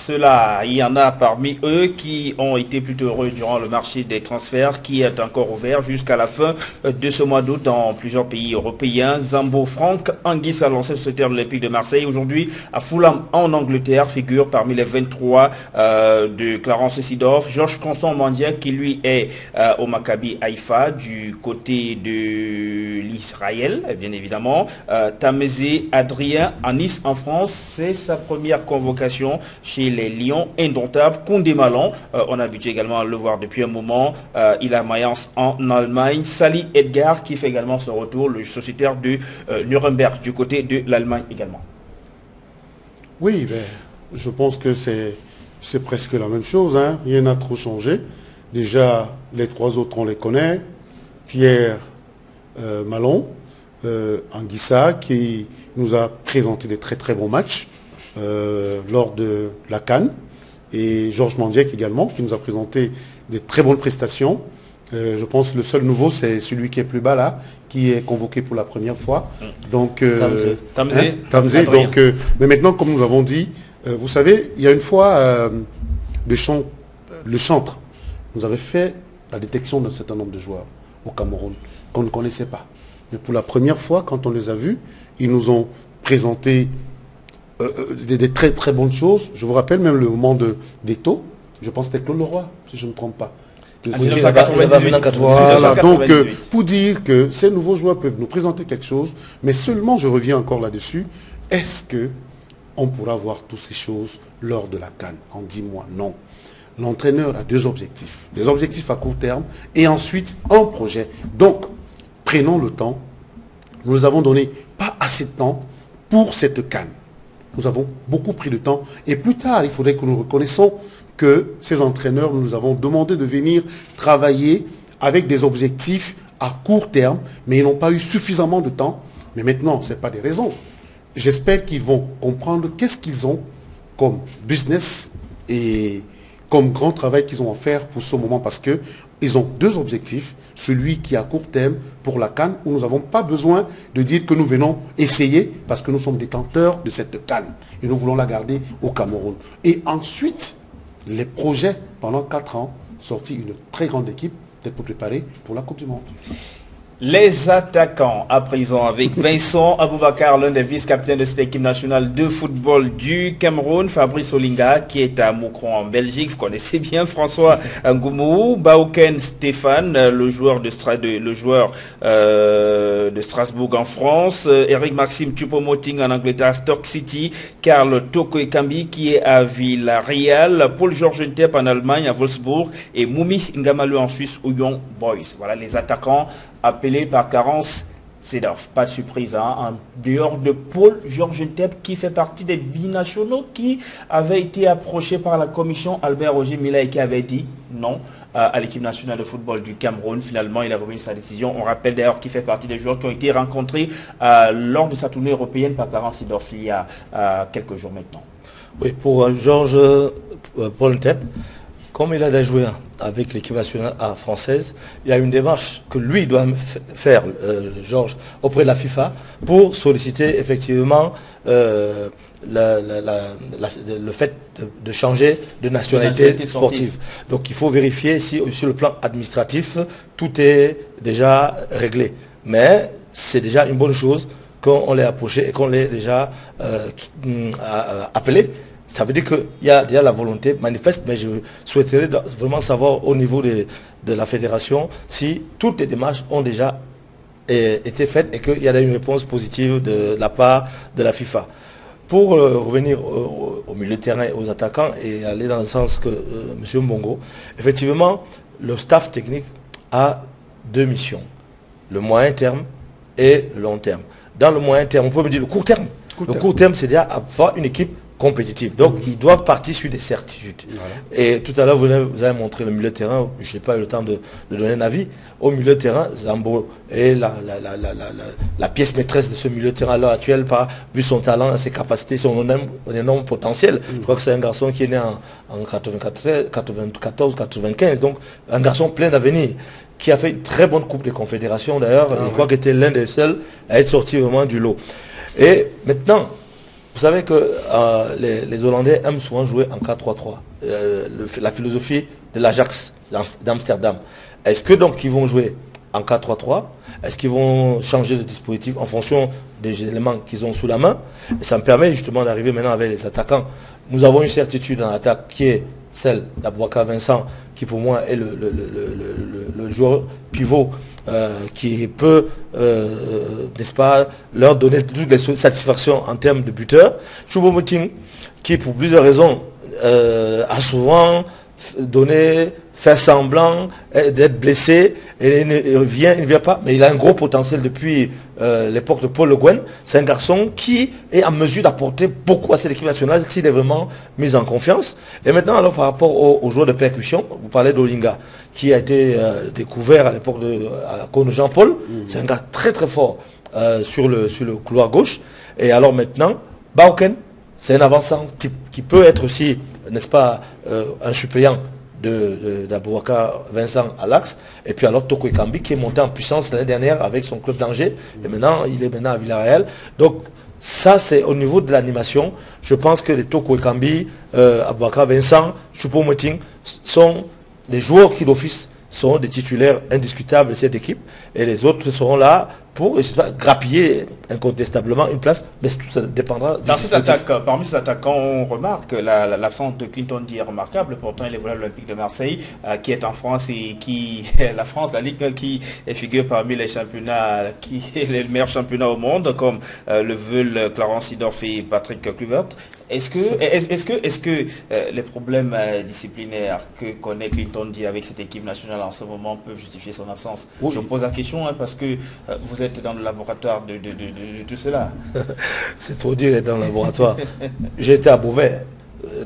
il y en a parmi eux qui ont été plutôt heureux durant le marché des transferts qui est encore ouvert jusqu'à la fin de ce mois d'août dans plusieurs pays européens. Zambo Franck Anguissa, l'ancien secrétaire de l'Olympique de Marseille, aujourd'hui à Fulham en Angleterre, figure parmi les 23 de Clarence Seedorf. Georges Constant Mandia qui lui est au Maccabi Haïfa du côté de l'Israël, bien évidemment. Tamezé Adrien à Nice en France, c'est sa première convocation chez les Lions indomptables. Koundé Malon, on a habitué également à le voir depuis un moment. Il a Mayence en Allemagne. Sali Edgar qui fait également son retour, le sociétaire de Nuremberg du côté de l'Allemagne également. Oui, ben, je pense que c'est presque la même chose. Hein. Rien n'a trop changé. Déjà, les trois autres, on les connaît. Pierre Malon, Anguissa, qui nous a présenté des très très bons matchs lors de la CAN, et Georges Mandiek également, qui nous a présenté des très bonnes prestations. Je pense que le seul nouveau, c'est celui qui est plus bas là, qui est convoqué pour la première fois. Donc, Tamzé. Donc, mais maintenant, comme nous l'avons dit, vous savez, il y a une fois, le chantre nous avait fait la détection d'un certain nombre de joueurs au Cameroun qu'on ne connaissait pas. Mais pour la première fois, quand on les a vus, ils nous ont présenté des très très bonnes choses. Je vous rappelle même le moment d'Eto, je pense que c'était Claude Leroy, si je ne me trompe pas. Voilà, donc pour dire que ces nouveaux joueurs peuvent nous présenter quelque chose, mais seulement, je reviens encore là-dessus, est-ce qu'on pourra voir toutes ces choses lors de la CAN en 10 mois? Non. L'entraîneur a deux objectifs. Les objectifs à court terme et ensuite un projet. Donc, prenons le temps. Nous avons donné pas assez de temps pour cette CAN. Nous avons beaucoup pris de temps. Et plus tard, il faudrait que nous reconnaissions que ces entraîneurs, nous avons demandé de venir travailler avec des objectifs à court terme, mais ils n'ont pas eu suffisamment de temps. Mais maintenant, ce n'est pas des raisons. J'espère qu'ils vont comprendre qu'est-ce qu'ils ont comme business et comme grand travail qu'ils ont à faire pour ce moment, parce qu'ils ont deux objectifs. Celui qui est à court terme pour la CAN, où nous n'avons pas besoin de dire que nous venons essayer, parce que nous sommes détenteurs de cette CAN et nous voulons la garder au Cameroun. Et ensuite, les projets pendant 4 ans, sorti une très grande équipe, peut-être pour préparer pour la Coupe du Monde. Les attaquants à présent avec Vincent Aboubakar, l'un des vice-capitaines de cette équipe nationale de football du Cameroun, Fabrice Olinga qui est à Moucron en Belgique, vous connaissez bien François Ngoumou, Baouken Stéphane, le joueur de Strasbourg en France, Eric Maxime Choupo-Moting en Angleterre, Stoke City, Karl Toko Ekambi qui est à Villarreal, Paul-Georges Ntep en Allemagne à Wolfsburg et Moumi Ngamalu en Suisse au Young Boys. Voilà les attaquants appelé par Clarence Seedorf. Pas de surprise, hein, en dehors de Paul-Georges Ntep qui fait partie des binationaux qui avaient été approchés par la commission Albert Roger Mila et qui avait dit non à l'équipe nationale de football du Cameroun. Finalement, il a revenu sa décision. On rappelle d'ailleurs qu'il fait partie des joueurs qui ont été rencontrés lors de sa tournée européenne par Clarence Seedorf il y a quelques jours maintenant. Oui, pour Georges Paul Ntep, comme il a déjà joué avec l'équipe nationale française, il y a une démarche que lui doit faire, Georges, auprès de la FIFA, pour solliciter effectivement le fait de changer de nationalité sportive. Donc il faut vérifier si sur le plan administratif, tout est déjà réglé. Mais c'est déjà une bonne chose qu'on l'ait approché et qu'on l'ait déjà appelé. Ça veut dire qu'il y a la volonté manifeste, mais je souhaiterais vraiment savoir au niveau de la fédération si toutes les démarches ont déjà été faites et qu'il y a une réponse positive de la part de la FIFA. Pour revenir au milieu de terrain et aux attaquants et aller dans le sens que M. Mbongo, effectivement, le staff technique a deux missions, le moyen terme et le long terme. Dans le moyen terme, on peut me dire le court terme. Le court terme, c'est déjà avoir une équipe compétitive. Donc, ils doivent partir sur des certitudes. Voilà. Et tout à l'heure, vous avez montré le milieu de terrain. Je n'ai pas eu le temps de donner un avis. Au milieu de terrain, Zambo est la pièce maîtresse de ce milieu de terrain à l'heure actuelle, vu son talent, ses capacités, son énorme potentiel. Je crois que c'est un garçon qui est né en 94, 95. Donc, un garçon plein d'avenir, qui a fait une très bonne Coupe des Confédérations d'ailleurs. Je crois qu'il était l'un des seuls à être sorti vraiment du lot. Et maintenant, vous savez que les Hollandais aiment souvent jouer en 4-3-3. La philosophie de l'Ajax d'Amsterdam. Est-ce que donc ils vont jouer en 4-3-3? Est-ce qu'ils vont changer de dispositif en fonction des éléments qu'ils ont sous la main? Et ça me permet justement d'arriver maintenant avec les attaquants. Nous avons une certitude dans l'attaque qui est celle d'Abouaka Vincent, qui pour moi est le joueur pivot qui peut, n'est-ce pas, leur donner toutes les satisfactions en termes de buteur. Choupo-Moting, qui pour plusieurs raisons a souvent fait semblant d'être blessé et il ne vient pas, mais il a un gros potentiel depuis l'époque de Paul Le Guen. C'est un garçon qui est en mesure d'apporter beaucoup à cette équipe nationale s'il est vraiment mis en confiance. Et maintenant, alors par rapport aux joueurs de percussion, vous parlez d'Olinga, qui a été découvert à l'époque de Jean-Paul. C'est un gars très très fort sur le couloir gauche. Et alors maintenant, Bauken, c'est un avançant type qui peut être aussi, n'est-ce pas, un suppléant d'Abouaka Vincent à l'axe. Et puis alors Toko Ekambi qui est monté en puissance l'année dernière avec son club d'Angers. Et maintenant, il est maintenant à Villarreal. Donc ça, c'est au niveau de l'animation. Je pense que les Toko Ekambi, Abouaka Vincent, Choupo-Moting sont des joueurs qui d'office sont des titulaires indiscutables de cette équipe. Et les autres seront là pour grappiller incontestablement une place, mais tout ça dépendra. Dans cette attaque, parmi ces attaquants, on remarque l'absence de Clinton D est remarquable. Pourtant, il est voilà l'Olympique de Marseille, qui est en France et qui la France, la Ligue, qui figure parmi les championnats, qui est le meilleur championnat au monde, comme le veulent Clarence Seedorf et Patrick Kluivert. Est-ce que les problèmes disciplinaires que connaît Clinton D avec cette équipe nationale en ce moment peuvent justifier son absence? Oui. Je pose la question parce que vous êtes dans le laboratoire de tout cela. C'est trop dire dans le laboratoire. J'ai été à Beauvais,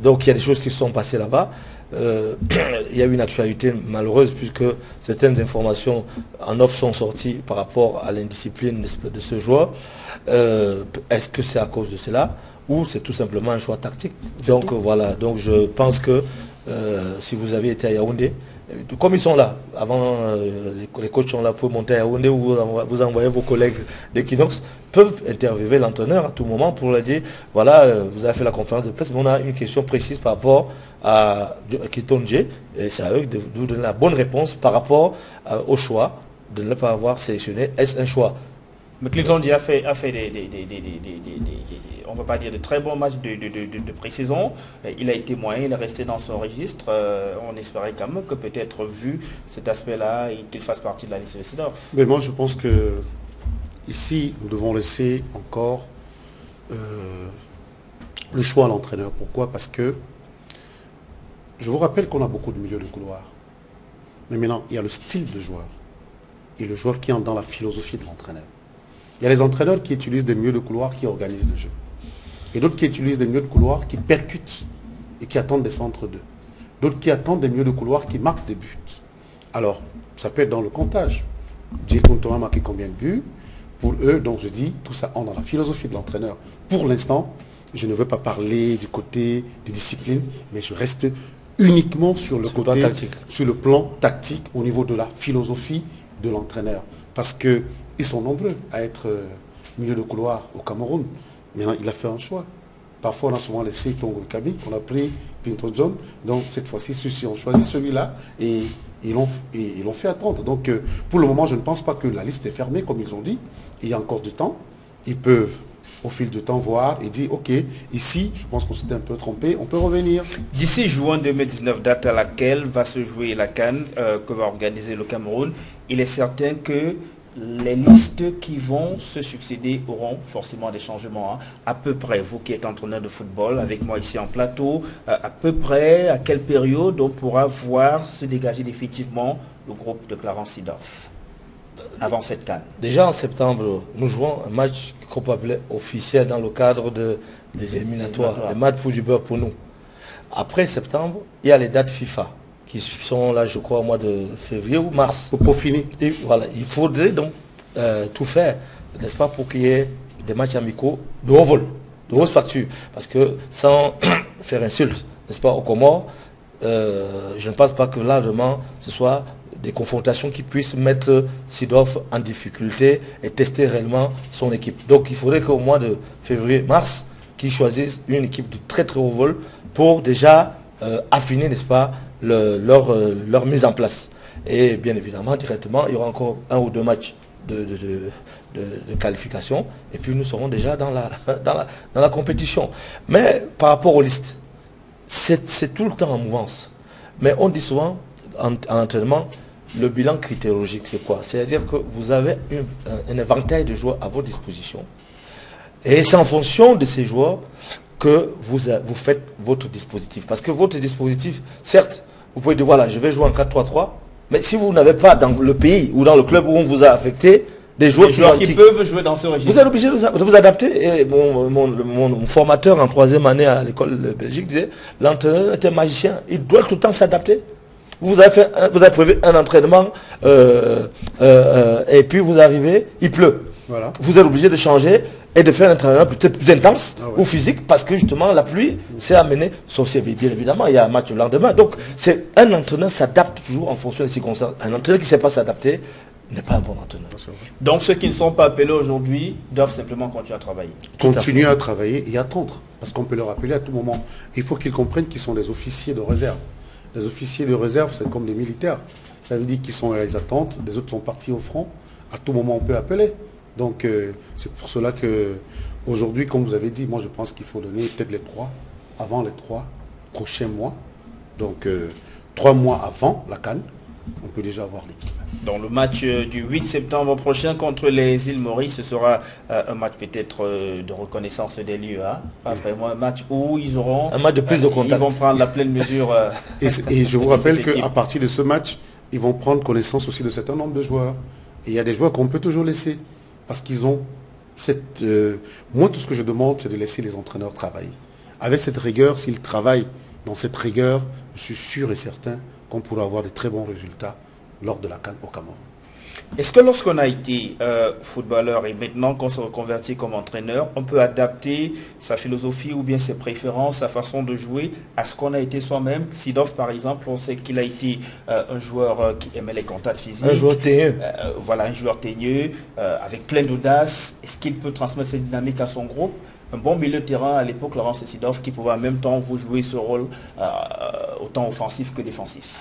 donc il y a des choses qui se sont passées là-bas. Il y a eu une actualité malheureuse puisque certaines informations en off sont sorties par rapport à l'indiscipline de ce joueur. Est-ce que c'est à cause de cela ou c'est tout simplement un choix tactique? Donc voilà, donc je pense que si vous avez été à Yaoundé, comme ils sont là, avant les coachs sont là pour monter à Yaoundé ou vous envoyez vos collègues d'Equinox, peuvent interviewer l'entraîneur à tout moment pour leur dire, voilà, vous avez fait la conférence de presse, mais on a une question précise par rapport à Clinton D, et c'est à eux de vous donner la bonne réponse par rapport au choix de ne pas avoir sélectionné. Est-ce un choix? Mais Clinton D a fait on ne va pas dire de très bons matchs de pré-saison. Il a été moyen, il est resté dans son registre. On espérait quand même que peut-être vu cet aspect-là, qu'il fasse partie de la liste de Seedorf. Mais moi je pense que ici nous devons laisser encore le choix à l'entraîneur. Pourquoi? Parce que je vous rappelle qu'on a beaucoup de milieux de couloir. Mais maintenant, il y a le style de joueur et le joueur qui entre dans la philosophie de l'entraîneur. Il y a les entraîneurs qui utilisent des milieux de couloir qui organisent le jeu. Et d'autres qui utilisent des milieux de couloir qui percutent et qui attendent des centres d'eux. D'autres qui attendent des milieux de couloir qui marquent des buts. Alors, ça peut être dans le comptage. Djekountou a marqué combien de buts? Pour eux, donc je dis, tout ça entre dans la philosophie de l'entraîneur. Pour l'instant, je ne veux pas parler du côté des disciplines, mais je reste uniquement sur le côté tactique, sur le plan tactique, au niveau de la philosophie de l'entraîneur. Parce qu'ils sont nombreux à être milieu de couloir au Cameroun. Maintenant, il a fait un choix. Parfois, on a souvent laissé Tongo Kabi, on a pris Clinton John. Donc, cette fois-ci, ceux-ci ont choisi celui-là et ils l'ont fait attendre. Donc, pour le moment, je ne pense pas que la liste est fermée, comme ils ont dit. Il y a encore du temps. Ils peuvent au fil du temps voir et dire ok, ici je pense qu'on s'était un peu trompé, on peut revenir. D'ici juin 2019, date à laquelle va se jouer la CAN que va organiser le Cameroun, il est certain que les listes qui vont se succéder auront forcément des changements. Hein. À peu près, vous qui êtes entraîneur de football, avec moi ici en plateau, à peu près à quelle période on pourra voir se dégager définitivement le groupe de Clarence Seedorf avant cette CAN? Déjà en septembre, nous jouons un match qu'on peut appeler officiel dans le cadre des éliminatoires, des matchs pour du beurre pour nous. Après septembre, il y a les dates FIFA qui sont là, je crois, au mois de février ou mars. Pour finir. Et voilà, il faudrait donc tout faire, n'est-ce pas, pour qu'il y ait des matchs amicaux de haut vol, de haute facture. Parce que sans faire insulte, n'est-ce pas, aux Comores, je ne pense pas que là, vraiment, ce soit des confrontations qui puissent mettre Seedorf en difficulté et tester réellement son équipe. Donc il faudrait qu'au mois de février-mars, qu'ils choisissent une équipe de très très haut vol pour déjà affiner, n'est-ce pas, leur mise en place. Et bien évidemment, directement, il y aura encore 1 ou 2 matchs de qualification et puis nous serons déjà dans la compétition. Mais par rapport aux listes, c'est tout le temps en mouvance. Mais on dit souvent en entraînement, le bilan critérologique, c'est quoi? C'est-à-dire que vous avez un éventail de joueurs à votre disposition. Et c'est en fonction de ces joueurs que vous faites votre dispositif. Parce que votre dispositif, certes, vous pouvez dire, voilà, je vais jouer en 4-3-3, mais si vous n'avez pas dans le pays ou dans le club où on vous a affecté, des joueurs qui peuvent jouer dans ce registre. Vous êtes obligé de vous adapter. Et mon formateur en 3e année à l'école de Belgique disait, l'entraîneur était magicien, il doit tout le temps s'adapter. Vous avez prévu un entraînement et puis vous arrivez, il pleut. Voilà. Vous êtes obligé de changer et de faire un entraînement peut-être plus intense ou physique parce que justement la pluie s'est amenée, sauf si bien évidemment il y a un match le lendemain. Donc c'est un entraîneur s'adapte toujours en fonction des circonstances. Un entraîneur qui ne sait pas s'adapter n'est pas un bon entraîneur. Donc ceux qui ne sont pas appelés aujourd'hui doivent simplement continuer à travailler. Continuer à travailler et attendre. Parce qu'on peut leur appeler à tout moment. Il faut qu'ils comprennent qu'ils sont des officiers de réserve. Les officiers de réserve, c'est comme des militaires. Ça veut dire qu'ils sont à les attentes, les autres sont partis au front. À tout moment, on peut appeler. Donc, c'est pour cela que aujourd'hui, comme vous avez dit, moi, je pense qu'il faut donner peut-être avant les 3 prochains mois. Donc, 3 mois avant la CAN, on peut déjà avoir l'équipe. Dans le match du 8 septembre prochain contre les îles Maurice, ce sera un match peut-être de reconnaissance des lieux. Hein? Pas vraiment un match où ils auront... Un match de plus de contact. Ils vont prendre la pleine mesure. Et je vous rappelle qu'à partir de ce match, ils vont prendre connaissance aussi de certain nombre de joueurs. Et il y a des joueurs qu'on peut toujours laisser. Parce qu'ils ont cette... moi, tout ce que je demande, c'est de laisser les entraîneurs travailler. Avec cette rigueur, s'ils travaillent dans cette rigueur, je suis sûr et certain qu'on pourra avoir de très bons résultats lors de la CAN au Cameroun. Est-ce que lorsqu'on a été footballeur et maintenant qu'on se reconvertit comme entraîneur, on peut adapter sa philosophie ou bien ses préférences, sa façon de jouer à ce qu'on a été soi-même? Seedorf, par exemple, on sait qu'il a été un joueur qui aimait les contacts physiques. Un joueur teigneux. Voilà, un joueur teigneux, avec plein d'audace. Est-ce qu'il peut transmettre cette dynamique à son groupe? Un bon milieu de terrain à l'époque, Laurent Seedorf, qui pouvait en même temps vous jouer ce rôle autant offensif que défensif.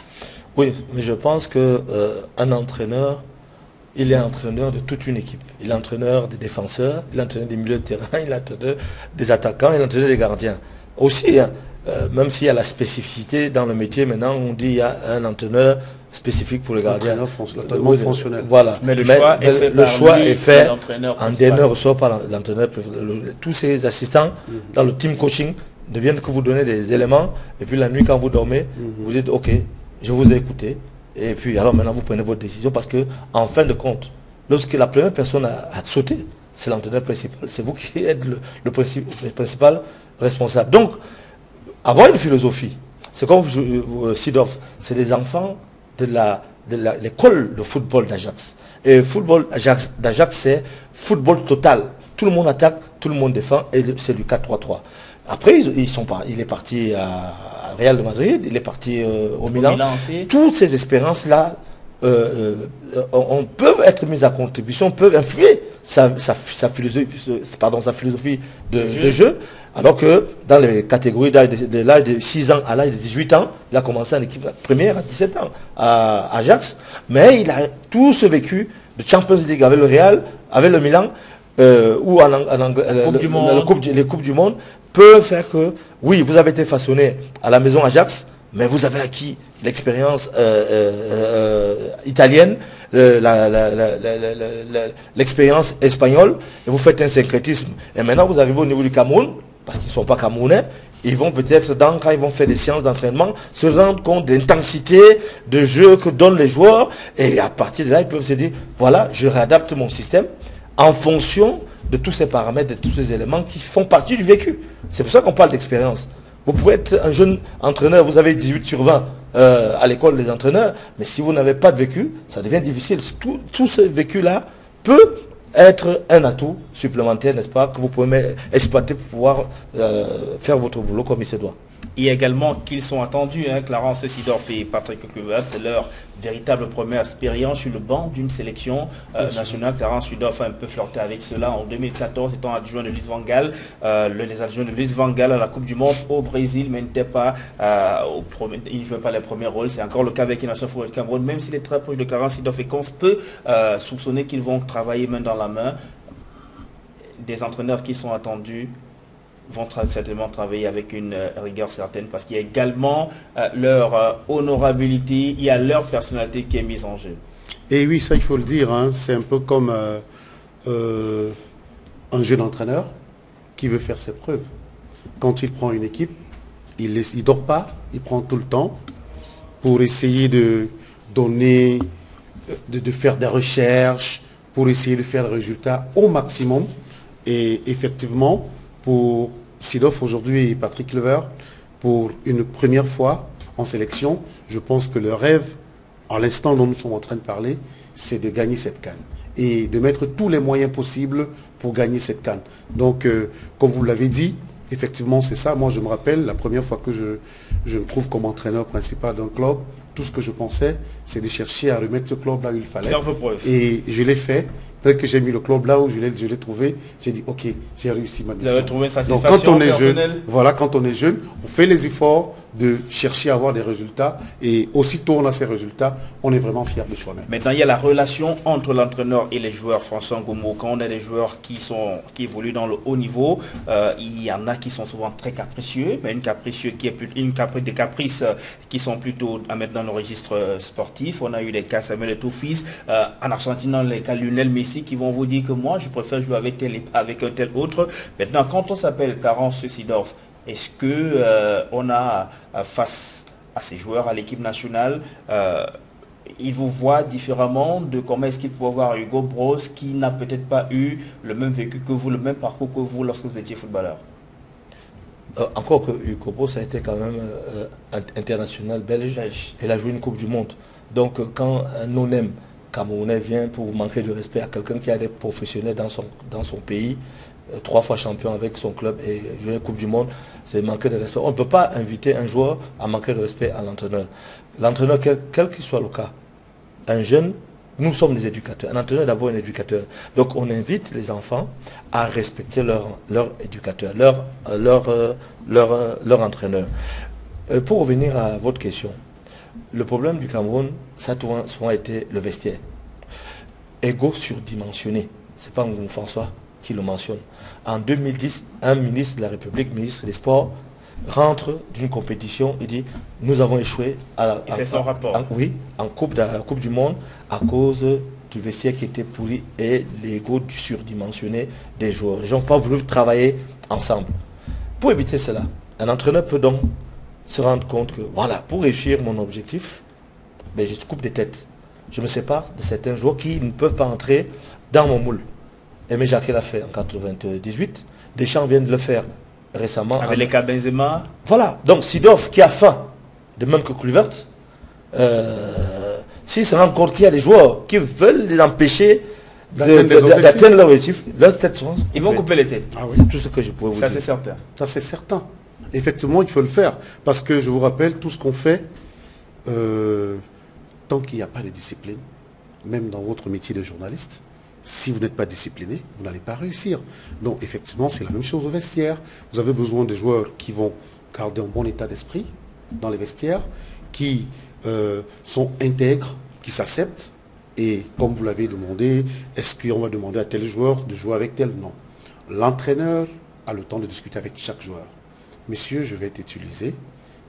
Oui, mais je pense qu'un entraîneur, il est entraîneur de toute une équipe. Il est entraîneur des défenseurs, il est entraîneur des milieux de terrain, il est entraîneur des attaquants, il est entraîneur des gardiens. Aussi, hein, même s'il y a la spécificité dans le métier, maintenant on dit qu'il y a un entraîneur spécifique pour les gardiens. Totalement fonctionnel. Voilà. Mais le choix est fait en dernier ressort par l'entraîneur. Tous ces assistants dans le team coaching ne viennent que vous donner des éléments et puis la nuit quand vous dormez, vous dites ok, je vous ai écouté. Et puis alors maintenant vous prenez votre décision parce que en fin de compte, lorsque la première personne a sauté, c'est l'entraîneur principal. C'est vous qui êtes le principal responsable. Donc, avoir une philosophie, c'est comme Seedorf, c'est des enfants de l'école de football d'Ajax. Et le football d'Ajax, c'est football total. Tout le monde attaque, tout le monde défend, et c'est du 4-3-3. Après, il est parti à Real de Madrid, il est parti au Milan. Toutes ces expériences-là peuvent être mises à contribution, peuvent influer sa philosophie de jeu. Alors que dans les catégories d'âge de l'âge de 6 ans à l'âge de 18 ans, il a commencé en équipe première à 17 ans à Ajax. Mais il a tout ce vécu de Champions League avec le Real, avec le Milan, ou en anglais, les coupes du monde peut faire que, oui, vous avez été façonné à la maison Ajax, mais vous avez acquis l'expérience italienne, l'expérience espagnole, et vous faites un syncrétisme. Et maintenant, vous arrivez au niveau du Cameroun, parce qu'ils ne sont pas camerounais, ils vont peut-être, quand ils vont faire des séances d'entraînement, se rendre compte de l'intensité de jeu que donnent les joueurs, et à partir de là, ils peuvent se dire, voilà, je réadapte mon système en fonction de tous ces paramètres, de tous ces éléments qui font partie du vécu. C'est pour ça qu'on parle d'expérience. Vous pouvez être un jeune entraîneur, vous avez 18 sur 20 à l'école des entraîneurs, mais si vous n'avez pas de vécu, ça devient difficile. Tout ce vécu-là peut être un atout supplémentaire, n'est-ce pas, que vous pouvez exploiter pour pouvoir faire votre boulot comme il se doit. Et également qu'ils sont attendus, Clarence Seedorf et Patrick Kluivert, c'est leur véritable première expérience sur le banc d'une sélection nationale. Clarence Seedorf a un peu flirté avec cela en 2014, étant adjoint de Luis Van Gaal. Les adjoints de Luis Van Gaal à la Coupe du Monde au Brésil, mais il ne jouait pas les premiers rôles. C'est encore le cas avec les Nations Football Cameroun, même s'il est très proche de Clarence Seedorf et qu'on peut soupçonner qu'ils vont travailler main dans la main. Des entraîneurs qui sont attendus vont certainement travailler avec une rigueur certaine, parce qu'il y a également leur honorabilité, il y a leur personnalité qui est mise en jeu. Et oui, ça il faut le dire, c'est un peu comme un jeune entraîneur qui veut faire ses preuves. Quand il prend une équipe, il ne dort pas, il prend tout le temps pour essayer de donner, de faire des recherches, pour essayer de faire le résultat au maximum. Et effectivement, pour Seedorf aujourd'hui et Patrick Kluivert, pour une première fois en sélection, je pense que le rêve, à l'instant dont nous sommes en train de parler, c'est de gagner cette CAN et de mettre tous les moyens possibles pour gagner cette CAN. Donc, comme vous l'avez dit, effectivement, c'est ça. Moi, je me rappelle, la première fois que je me trouve comme entraîneur principal d'un club, tout ce que je pensais, c'est de chercher à remettre ce club là où il fallait. Faire vos preuves. Et je l'ai fait. Dès que j'ai mis le club là où je l'ai trouvé, j'ai dit, ok, j'ai réussi ma mission. Vous avez trouvé une satisfaction Donc, quand on est jeune, personnelle. voilà, quand on est jeune, on fait les efforts de chercher à avoir des résultats. Et aussitôt on a ces résultats, on est vraiment fier de soi-même. Maintenant, il y a la relation entre l'entraîneur et les joueurs. François Ngomo, quand on a des joueurs qui évoluent dans le haut niveau, il y en a qui sont souvent très capricieux, mais des caprices qui sont plutôt à mettre dans le registre sportif. On a eu des cas Samuel Eto'o-Fils, en Argentine, dans les cas Lionel Messi, qui vont vous dire que moi, je préfère jouer avec un tel autre. Maintenant, quand on s'appelle Clarence Seedorf, est-ce que on a face à ces joueurs, à l'équipe nationale, ils vous voient différemment de comment est-ce qu'il peut voir Hugo Bros, qui n'a peut-être pas eu le même vécu que vous, le même parcours que vous lorsque vous étiez footballeur? Encore que Hugo Bros a été quand même international belge. Il a joué une Coupe du Monde. Donc quand un non-aime Camerounais vient pour manquer de respect à quelqu'un qui a des professionnels dans son pays, 3 fois champion avec son club et jouer une Coupe du Monde, c'est manquer de respect. On ne peut pas inviter un joueur à manquer de respect à l'entraîneur. L'entraîneur, quel qu'il soit le cas, un jeune, nous sommes des éducateurs. Un entraîneur est d'abord un éducateur. Donc on invite les enfants à respecter leur éducateur, leur entraîneur. Pour revenir à votre question, le problème du Cameroun, ça a souvent été le vestiaire. Égo surdimensionné. Ce n'est pas Ngoumou François qui le mentionne. En 2010, un ministre de la République, ministre des Sports, rentre d'une compétition et dit « Nous avons échoué il fait son rapport. En coupe du Monde à cause du vestiaire qui était pourri et l'ego surdimensionné des joueurs. Les gens n'ont pas voulu travailler ensemble. Pour éviter cela, un entraîneur peut donc se rendre compte que voilà, pour réussir mon objectif, ben, je coupe des têtes. Je me sépare de certains joueurs qui ne peuvent pas entrer dans mon moule. Aimé Jacquet l'a fait en 98. Deschamps vient de le faire récemment. Avec les cas Benzema. Voilà. Donc Seedorf qui a faim, de même que Kluivert, s'il se rend compte qu'il y a des joueurs qui veulent les empêcher d'atteindre leur objectif, leurs têtes sont... Ils vont couper les têtes. Ah oui. C'est tout ce que je pourrais vous dire. Ça, c'est certain. Ça, c'est certain. Effectivement, il faut le faire. Parce que je vous rappelle, tout ce qu'on fait, tant qu'il n'y a pas de discipline, même dans votre métier de journaliste, si vous n'êtes pas discipliné, vous n'allez pas réussir. Donc, effectivement, c'est la même chose au vestiaire. Vous avez besoin de joueurs qui vont garder un bon état d'esprit dans les vestiaires, qui sont intègres, qui s'acceptent Et comme vous l'avez demandé, est-ce qu'on va demander à tel joueur de jouer avec tel? Non. L'entraîneur a le temps de discuter avec chaque joueur. Monsieur, je vais t'utiliser.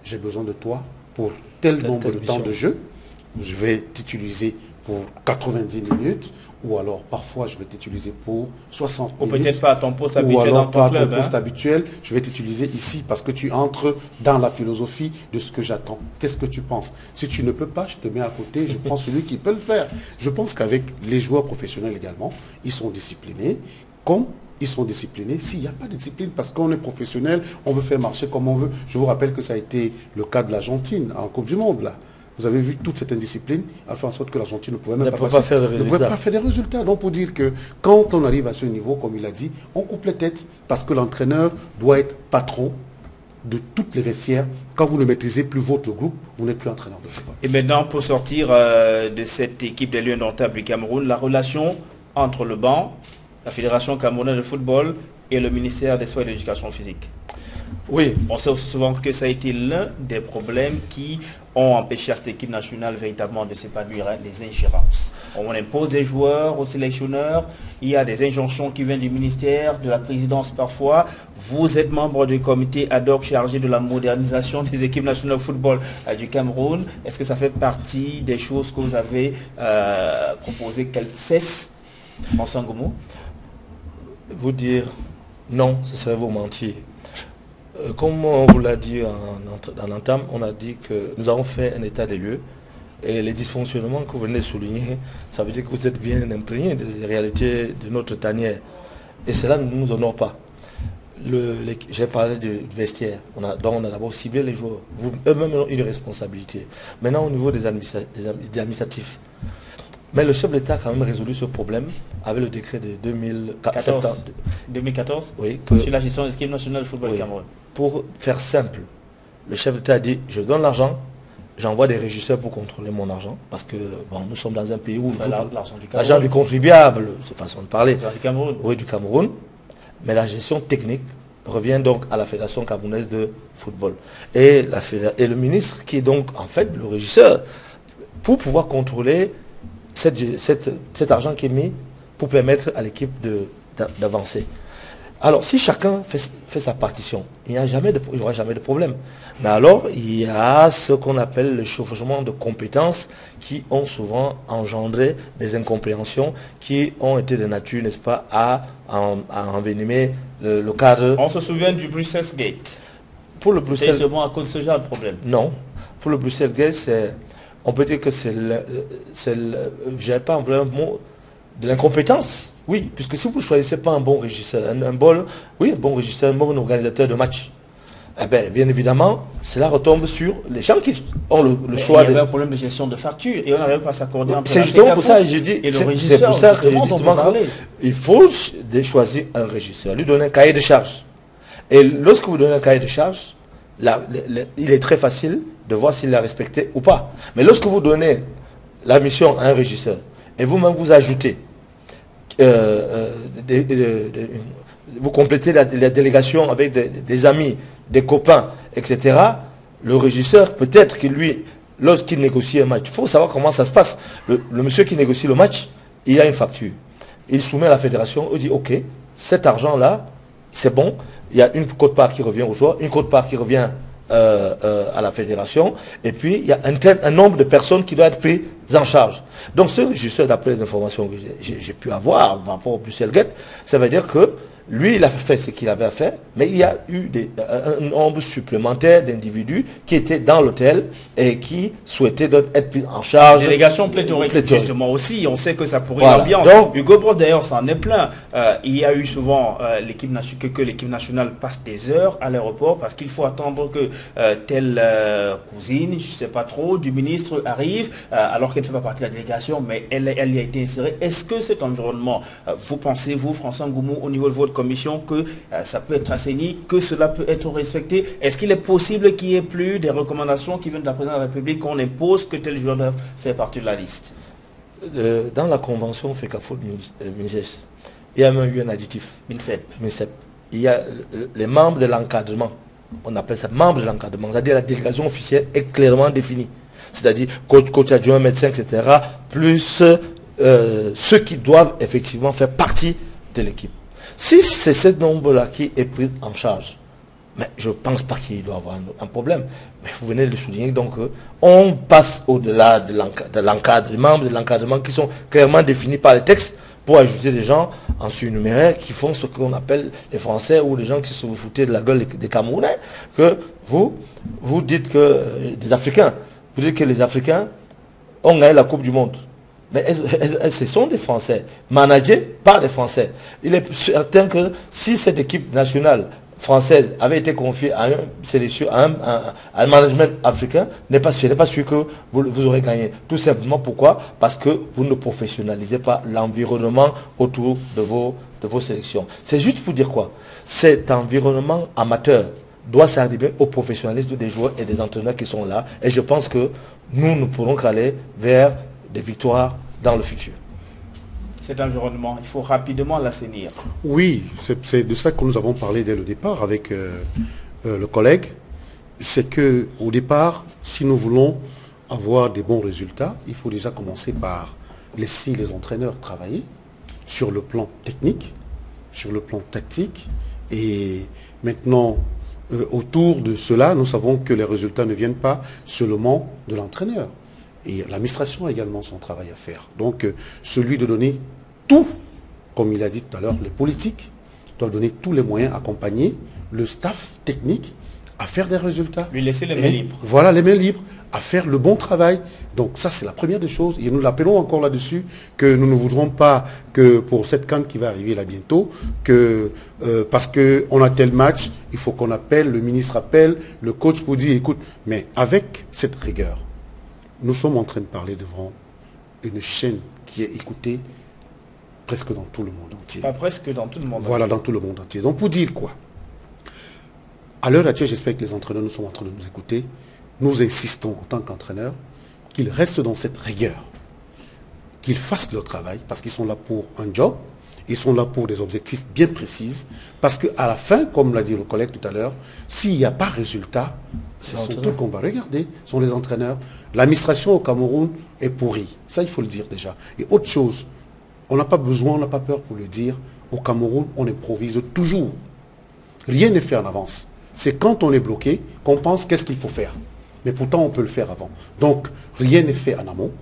J'ai besoin de toi pour tel nombre de temps de jeu. Je vais t'utiliser pour 90 minutes. Ou alors, parfois, je vais t'utiliser pour 60 minutes. Ou peut-être pas à ton poste habituel ou alors dans pas ton club. À ton poste habituel. Je vais t'utiliser ici parce que tu entres dans la philosophie de ce que j'attends. Qu'est-ce que tu penses? Si tu ne peux pas, je te mets à côté. Je prends celui qui peut le faire. Je pense qu'avec les joueurs professionnels également, ils sont disciplinés. Comme ils sont disciplinés, s'il n'y a pas de discipline, parce qu'on est professionnel, on veut faire marcher comme on veut. Je vous rappelle que ça a été le cas de l'Argentine en Coupe du Monde, là. Vous avez vu toute cette indiscipline a fait en sorte que l'Argentine ne pouvait même pas faire des résultats. Donc pour dire que quand on arrive à ce niveau, comme il a dit, on coupe les têtes parce que l'entraîneur doit être patron de toutes les vestiaires. Quand vous ne maîtrisez plus votre groupe, vous n'êtes plus entraîneur de football. Et maintenant, pour sortir de cette équipe des Lions indomptables du Cameroun, la relation entre le banc, la Fédération camerounaise de football et le ministère des Sports et de l'Éducation physique. Oui. On sait aussi souvent que ça a été l'un des problèmes qui ont empêché à cette équipe nationale véritablement de s'épanouir, les ingérences. On impose des joueurs aux sélectionneurs, il y a des injonctions qui viennent du ministère, de la présidence parfois. Vous êtes membre du comité ad hoc chargé de la modernisation des équipes nationales de football du Cameroun. Est-ce que ça fait partie des choses que vous avez proposées qu'elles cessent, François Ngoumou? Vous dire non, ce serait vous mentir. Comme on vous l'a dit dans l'entame, on a dit que nous avons fait un état des lieux et les dysfonctionnements que vous venez de souligner, ça veut dire que vous êtes bien imprégné des réalités de notre tanière. Et cela ne nous honore pas. J'ai parlé du vestiaire, donc on a d'abord ciblé les joueurs. Eux-mêmes ont une responsabilité. Maintenant au niveau des administratifs. Mais le chef de l'État a quand même résolu ce problème avec le décret de 2014 oui, sur la gestion des équipes nationales de football Cameroun. Pour faire simple, le chef de l'État a dit, je donne l'argent, j'envoie des régisseurs pour contrôler mon argent, parce que bon, nous sommes dans un pays où l'argent du contribuable, c'est façon de parler, du Cameroun. Oui, du Cameroun, mais la gestion technique revient donc à la Fédération camerounaise de football. Et le ministre qui est donc en fait le régisseur, pour pouvoir contrôler cet argent qui est mis pour permettre à l'équipe d'avancer. Alors, si chacun fait sa partition, il n'y aura jamais de problème. Mais alors, il y a ce qu'on appelle le chevauchement de compétences qui ont souvent engendré des incompréhensions qui ont été de nature, n'est-ce pas, à envenimer le cadre. On se souvient du Bruxelles Gate. Pour le Bruxelles... C'est seulement à cause de ce genre de problème. Non. Pour le Bruxelles Gate, on peut dire que c'est j'ai pas un mot de l'incompétence. Oui, puisque si vous ne choisissez pas un bon régisseur, un bon organisateur de match, eh bien, bien évidemment, cela retombe sur les gens qui ont le choix. Il y avait un problème de gestion de facture et on n'arrive pas à s'accorder entre C'est justement pour ça que je dis, c'est pour ça que il faut choisir un régisseur, lui donner un cahier de charge. Et lorsque vous donnez un cahier de charge, il est très facile de voir s'il l'a respecté ou pas. Mais lorsque vous donnez la mission à un régisseur et vous-même vous ajoutez, vous complétez la délégation avec des amis, des copains, etc., le régisseur, peut-être que lui, lorsqu'il négocie un match, il faut savoir comment ça se passe. Le monsieur qui négocie le match, il a une facture. Il soumet à la fédération, il dit, ok, cet argent-là, c'est bon, il y a une quote-part qui revient aux joueurs, une quote-part qui revient à la fédération, et puis il y a un nombre de personnes qui doivent être prises en charge. Donc ce régisseur, d'après les informations que j'ai pu avoir par rapport au Bruxelles Gate, ça veut dire que lui, il a fait ce qu'il avait à faire, mais il y a eu un nombre supplémentaire d'individus qui étaient dans l'hôtel et qui souhaitaient être pris en charge. Délégation pléthorique, justement aussi, on sait que ça pourrit l'ambiance. Donc, Hugo Bross d'ailleurs s'en est plein. Il y a eu souvent que l'équipe nationale passe des heures à l'aéroport parce qu'il faut attendre que telle cousine, je ne sais pas trop, du ministre arrive, alors qu'elle ne fait pas partie de la délégation, mais elle y a été insérée. Est-ce que cet environnement, vous pensez, vous, François Ngoumou, au niveau de votre commission, que ça peut être assaini, que cela peut être respecté? Est-ce qu'il est possible qu'il n'y ait plus des recommandations qui viennent de la présidence de la République qu'on impose que tel joueur doit faire partie de la liste? Dans la convention FECAFOOT-MINCES, il y a même eu un additif. MINCEP. Il y a les membres de l'encadrement, on appelle ça membres de l'encadrement, c'est-à-dire la délégation officielle est clairement définie. C'est-à-dire coach adjoint, médecin, etc., plus ceux qui doivent effectivement faire partie de l'équipe. Si c'est ce nombre-là qui est pris en charge, mais je ne pense pas qu'il doit y avoir un problème. Mais vous venez de le souligner, donc on passe au-delà de l'encadrement qui sont clairement définis par les textes pour ajouter des gens en surnuméraire qui font ce qu'on appelle les Français ou les gens qui se foutaient de la gueule des Camerounais, que vous dites que des Africains, vous dites que les Africains ont gagné la Coupe du Monde. Mais ce sont des Français, managés par des Français. Il est certain que si cette équipe nationale française avait été confiée à un management africain, n'est pas sûr que vous aurez gagné. Tout simplement pourquoi? Parce que vous ne professionnalisez pas l'environnement autour de vos sélections. C'est juste pour dire quoi? Cet environnement amateur doit s'arriver au professionnalisme des joueurs et des entraîneurs qui sont là. Et je pense que nous ne pourrons qu'aller vers des victoires dans le futur. Cet environnement, il faut rapidement l'assainir. Oui, c'est de ça que nous avons parlé dès le départ avec le collègue. C'est qu'au départ, si nous voulons avoir des bons résultats, il faut déjà commencer par laisser les entraîneurs travailler sur le plan technique, sur le plan tactique. Et maintenant, autour de cela, nous savons que les résultats ne viennent pas seulement de l'entraîneur. Et l'administration a également son travail à faire. Donc, celui de donner tout, comme il a dit tout à l'heure, les politiques doivent donner tous les moyens, accompagner le staff technique à faire des résultats. Lui laisser les mains libres. Voilà, les mains libres, à faire le bon travail. Donc ça, c'est la première des choses. Et nous l'appelons encore là-dessus, que nous ne voudrons pas que pour cette CAN qui va arriver là bientôt, que parce qu'on a tel match, il faut qu'on appelle, le ministre appelle, le coach pour dire, écoute, mais avec cette rigueur, nous sommes en train de parler devant une chaîne qui est écoutée presque dans tout le monde entier. Pas presque dans tout le monde voilà, entier. dans tout le monde entier. Donc pour dire quoi? À l'heure actuelle, j'espère que les entraîneurs nous sont en train de nous écouter. Nous insistons en tant qu'entraîneurs qu'ils restent dans cette rigueur, qu'ils fassent leur travail parce qu'ils sont là pour un job, ils sont là pour des objectifs bien précis. Parce qu'à la fin, comme l'a dit le collègue tout à l'heure, s'il n'y a pas résultat, ce sont eux qu'on va regarder, ce sont les entraîneurs. L'administration au Cameroun est pourrie. Ça, il faut le dire déjà. Et autre chose, on n'a pas besoin, on n'a pas peur pour le dire. Au Cameroun, on improvise toujours. Rien n'est fait en avance. C'est quand on est bloqué qu'on pense qu'est-ce qu'il faut faire. Mais pourtant, on peut le faire avant. Donc, rien n'est fait en amont.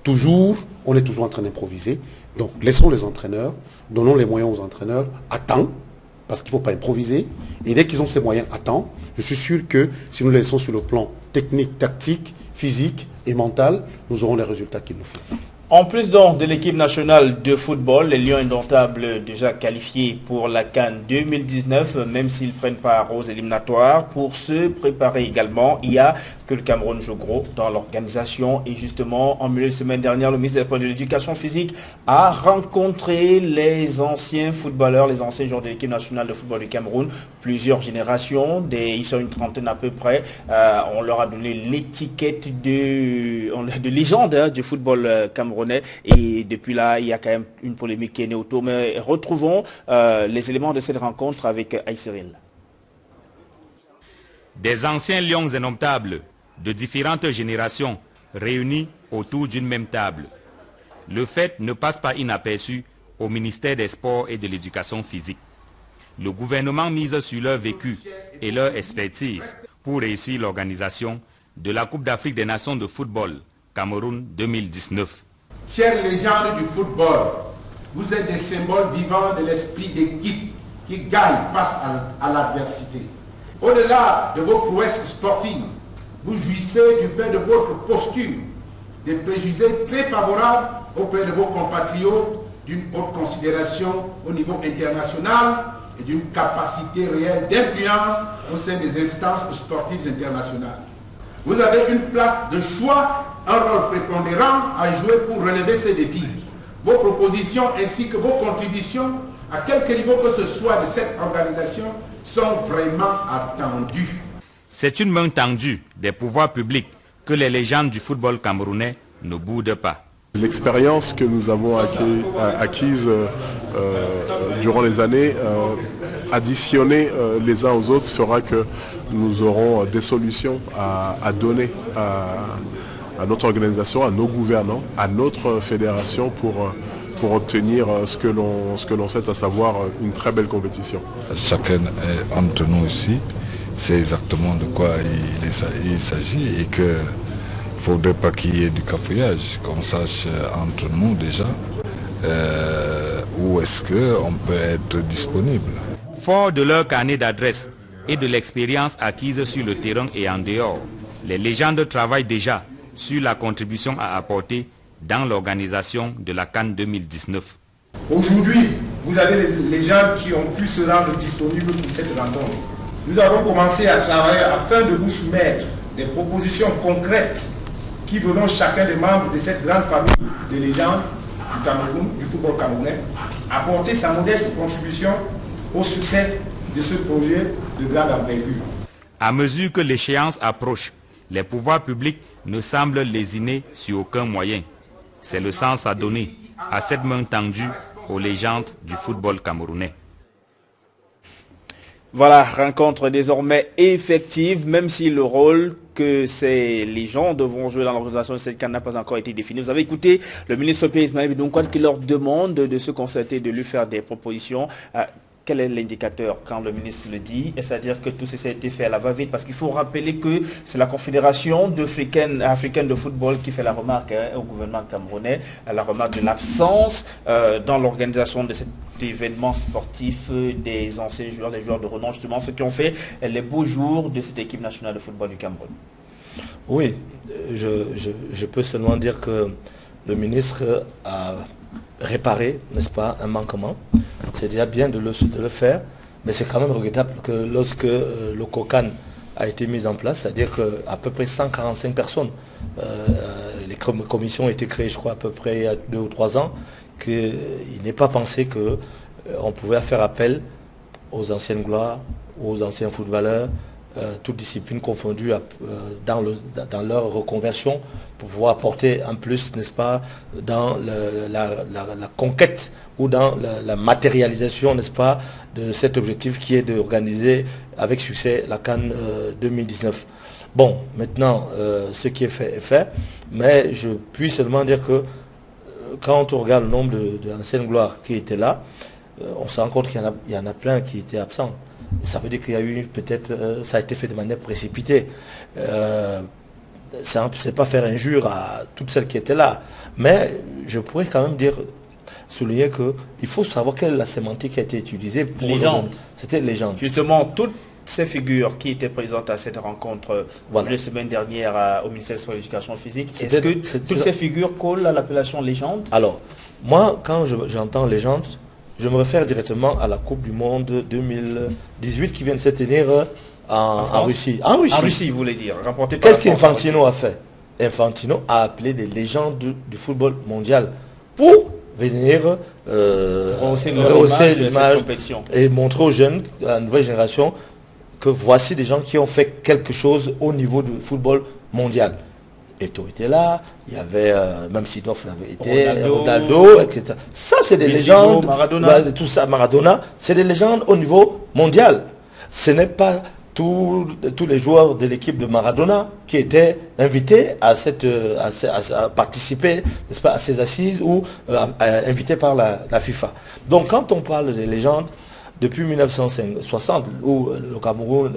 Toujours, on est toujours en train d'improviser. Donc, laissons les entraîneurs, donnons les moyens aux entraîneurs à temps, parce qu'il ne faut pas improviser. Et dès qu'ils ont ces moyens à temps, je suis sûr que si nous les laissons sur le plan technique, tactique, physique et mental, nous aurons les résultats qu'il nous faut. En plus donc de l'équipe nationale de football, les Lions indomptables déjà qualifiés pour la CAN 2019, même s'ils prennent part aux éliminatoires, pour se préparer également, il y a que le Cameroun joue gros dans l'organisation. Et justement, en milieu de semaine dernière, le ministre de l'Éducation physique a rencontré les anciens footballeurs, les anciens joueurs de l'équipe nationale de football du Cameroun, plusieurs générations, ils sont une trentaine à peu près. On leur a donné l'étiquette de légende du football camerounais. Et depuis là, il y a quand même une polémique qui est née autour. Mais retrouvons les éléments de cette rencontre avec Aïssiril. Des anciens lions indomptables de différentes générations réunis autour d'une même table. Le fait ne passe pas inaperçu au ministère des Sports et de l'Éducation physique. Le gouvernement mise sur leur vécu et leur expertise pour réussir l'organisation de la Coupe d'Afrique des Nations de football Cameroun 2019. Chers légendes du football, vous êtes des symboles vivants de l'esprit d'équipe qui gagne face à l'adversité. Au-delà de vos prouesses sportives, vous jouissez du fait de votre posture, des préjugés très favorables auprès de vos compatriotes, d'une haute considération au niveau international et d'une capacité réelle d'influence au sein des instances sportives internationales. Vous avez une place de choix, un rôle prépondérant à jouer pour relever ces défis. Vos propositions ainsi que vos contributions, à quelque niveau que ce soit de cette organisation, sont vraiment attendues. C'est une main tendue des pouvoirs publics que les légendes du football camerounais ne boudent pas. L'expérience que nous avons acquise durant les années, additionnée les uns aux autres, fera que nous aurons des solutions à donner à notre organisation, à nos gouvernants, à notre fédération pour obtenir ce que l'on sait, à savoir une très belle compétition. Chacun entre nous ici sait exactement de quoi il s'agit et qu'il ne faudrait pas qu'il y ait du cafouillage, qu'on sache entre nous déjà où est-ce qu'on peut être disponible. Fort de leur carnet d'adresses et de l'expérience acquise sur le terrain et en dehors, les légendes travaillent déjà sur la contribution à apporter dans l'organisation de la CAN 2019. Aujourd'hui, vous avez les gens qui ont pu se rendre disponibles pour cette rencontre. Nous avons commencé à travailler afin de vous soumettre des propositions concrètes qui verront chacun des membres de cette grande famille de légendes du Cameroun, du football camerounais, apporter sa modeste contribution au succès de ce projet de grande envergure. À mesure que l'échéance approche, les pouvoirs publics ne semblent lésinés sur aucun moyen. C'est le sens à donner à cette main tendue aux légendes du football camerounais. Voilà, rencontre désormais effective, même si le rôle que ces légendes devront jouer dans l'organisation de cette CAN n'a pas encore été défini. Vous avez écouté le ministre Pierre Ismaël Bidonkwad qui leur demande de se concerter, de lui faire des propositions. Quel est l'indicateur quand le ministre le dit? C'est-à-dire que tout ceci a été fait à la va-vite, parce qu'il faut rappeler que c'est la Confédération africaine de football qui fait la remarque au gouvernement camerounais, la remarque de l'absence dans l'organisation de cet événement sportif des anciens joueurs, des joueurs de renom, justement ceux qui ont fait les beaux jours de cette équipe nationale de football du Cameroun. Oui, je peux seulement dire que le ministre a réparé, n'est-ce pas, un manquement. C'est déjà bien de le faire, mais c'est quand même regrettable que lorsque le COCAN a été mis en place, c'est-à-dire qu'à peu près 145 personnes, les commissions ont été créées, je crois, à peu près il y a 2 ou 3 ans, qu'il n'est pas pensé qu'on pouvait faire appel aux anciennes gloires, aux anciens footballeurs, toutes disciplines confondues dans leur reconversion, pour pouvoir apporter en plus, n'est-ce pas, dans la conquête ou dans la matérialisation, n'est-ce pas, de cet objectif qui est d'organiser avec succès la CAN 2019. Bon, maintenant, ce qui est fait, mais je puis seulement dire que quand on regarde le nombre d'anciennes gloires qui étaient là, on se rend compte qu'il y en a plein qui étaient absents. Ça veut dire qu'il y a eu peut-être, ça a été fait de manière précipitée. C'est pas faire injure à toutes celles qui étaient là. Mais je pourrais quand même souligner qu'il faut savoir quelle est la sémantique qui a été utilisée pour légende. C'était légende. Justement, toutes ces figures qui étaient présentes à cette rencontre la semaine dernière au ministère de l'Éducation physique, est-ce que toutes ces figures collent à l'appellation légende? Alors, moi, quand j'entends légende, je me réfère directement à la Coupe du Monde 2018 qui vient de se tenir en Russie. En Russie, vous voulez dire. Qu'est-ce qu'Infantino a fait? Infantino a appelé des légendes du football mondial pour venir rehausser l'image et montrer aux jeunes, à la nouvelle génération, que voici des gens qui ont fait quelque chose au niveau du football mondial. Eto'o était là, il y avait, même Sidoff l'avait été, Ronaldo, etc. Ça, c'est des légendes, tout ça, Maradona, c'est des légendes au niveau mondial. Ce n'est pas tous les joueurs de l'équipe de Maradona qui étaient invités à participer, n'est-ce pas, à ces assises ou invités par la FIFA. Donc, quand on parle des légendes, depuis 1960, où le Cameroun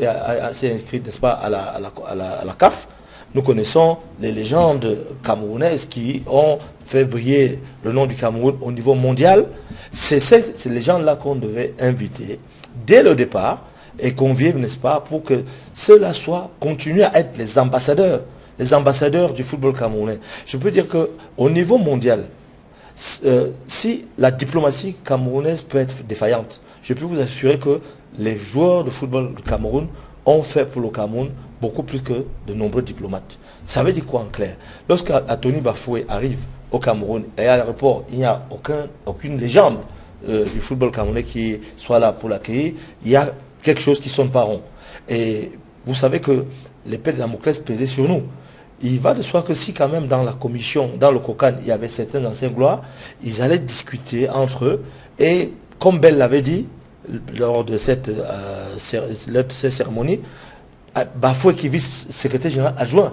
s'est inscrit, n'est-ce pas, à la CAF, nous connaissons les légendes camerounaises qui ont fait briller le nom du Cameroun au niveau mondial. C'est ces légendes-là qu'on devait inviter dès le départ et convier, n'est-ce pas, pour que ceux-là continuent à être les ambassadeurs du football camerounais. Je peux dire qu'au niveau mondial, si la diplomatie camerounaise peut être défaillante, je peux vous assurer que les joueurs de football du Cameroun ont fait pour le Cameroun beaucoup plus que de nombreux diplomates. Ça veut dire quoi en clair? Lorsque Anthony Bafoué arrive au Cameroun et à l'aéroport, il n'y a aucune légende du football camerounais qui soit là pour l'accueillir, il y a quelque chose qui sonne pas rond. Et vous savez que l'épée de Damoclès pesait sur nous. Il va de soi que si quand même dans la commission, dans le COCAN, il y avait certains anciens gloires, ils allaient discuter entre eux. Et comme Bell l'avait dit, lors de cette cérémonie, Bafoué qui est vice-secrétaire général adjoint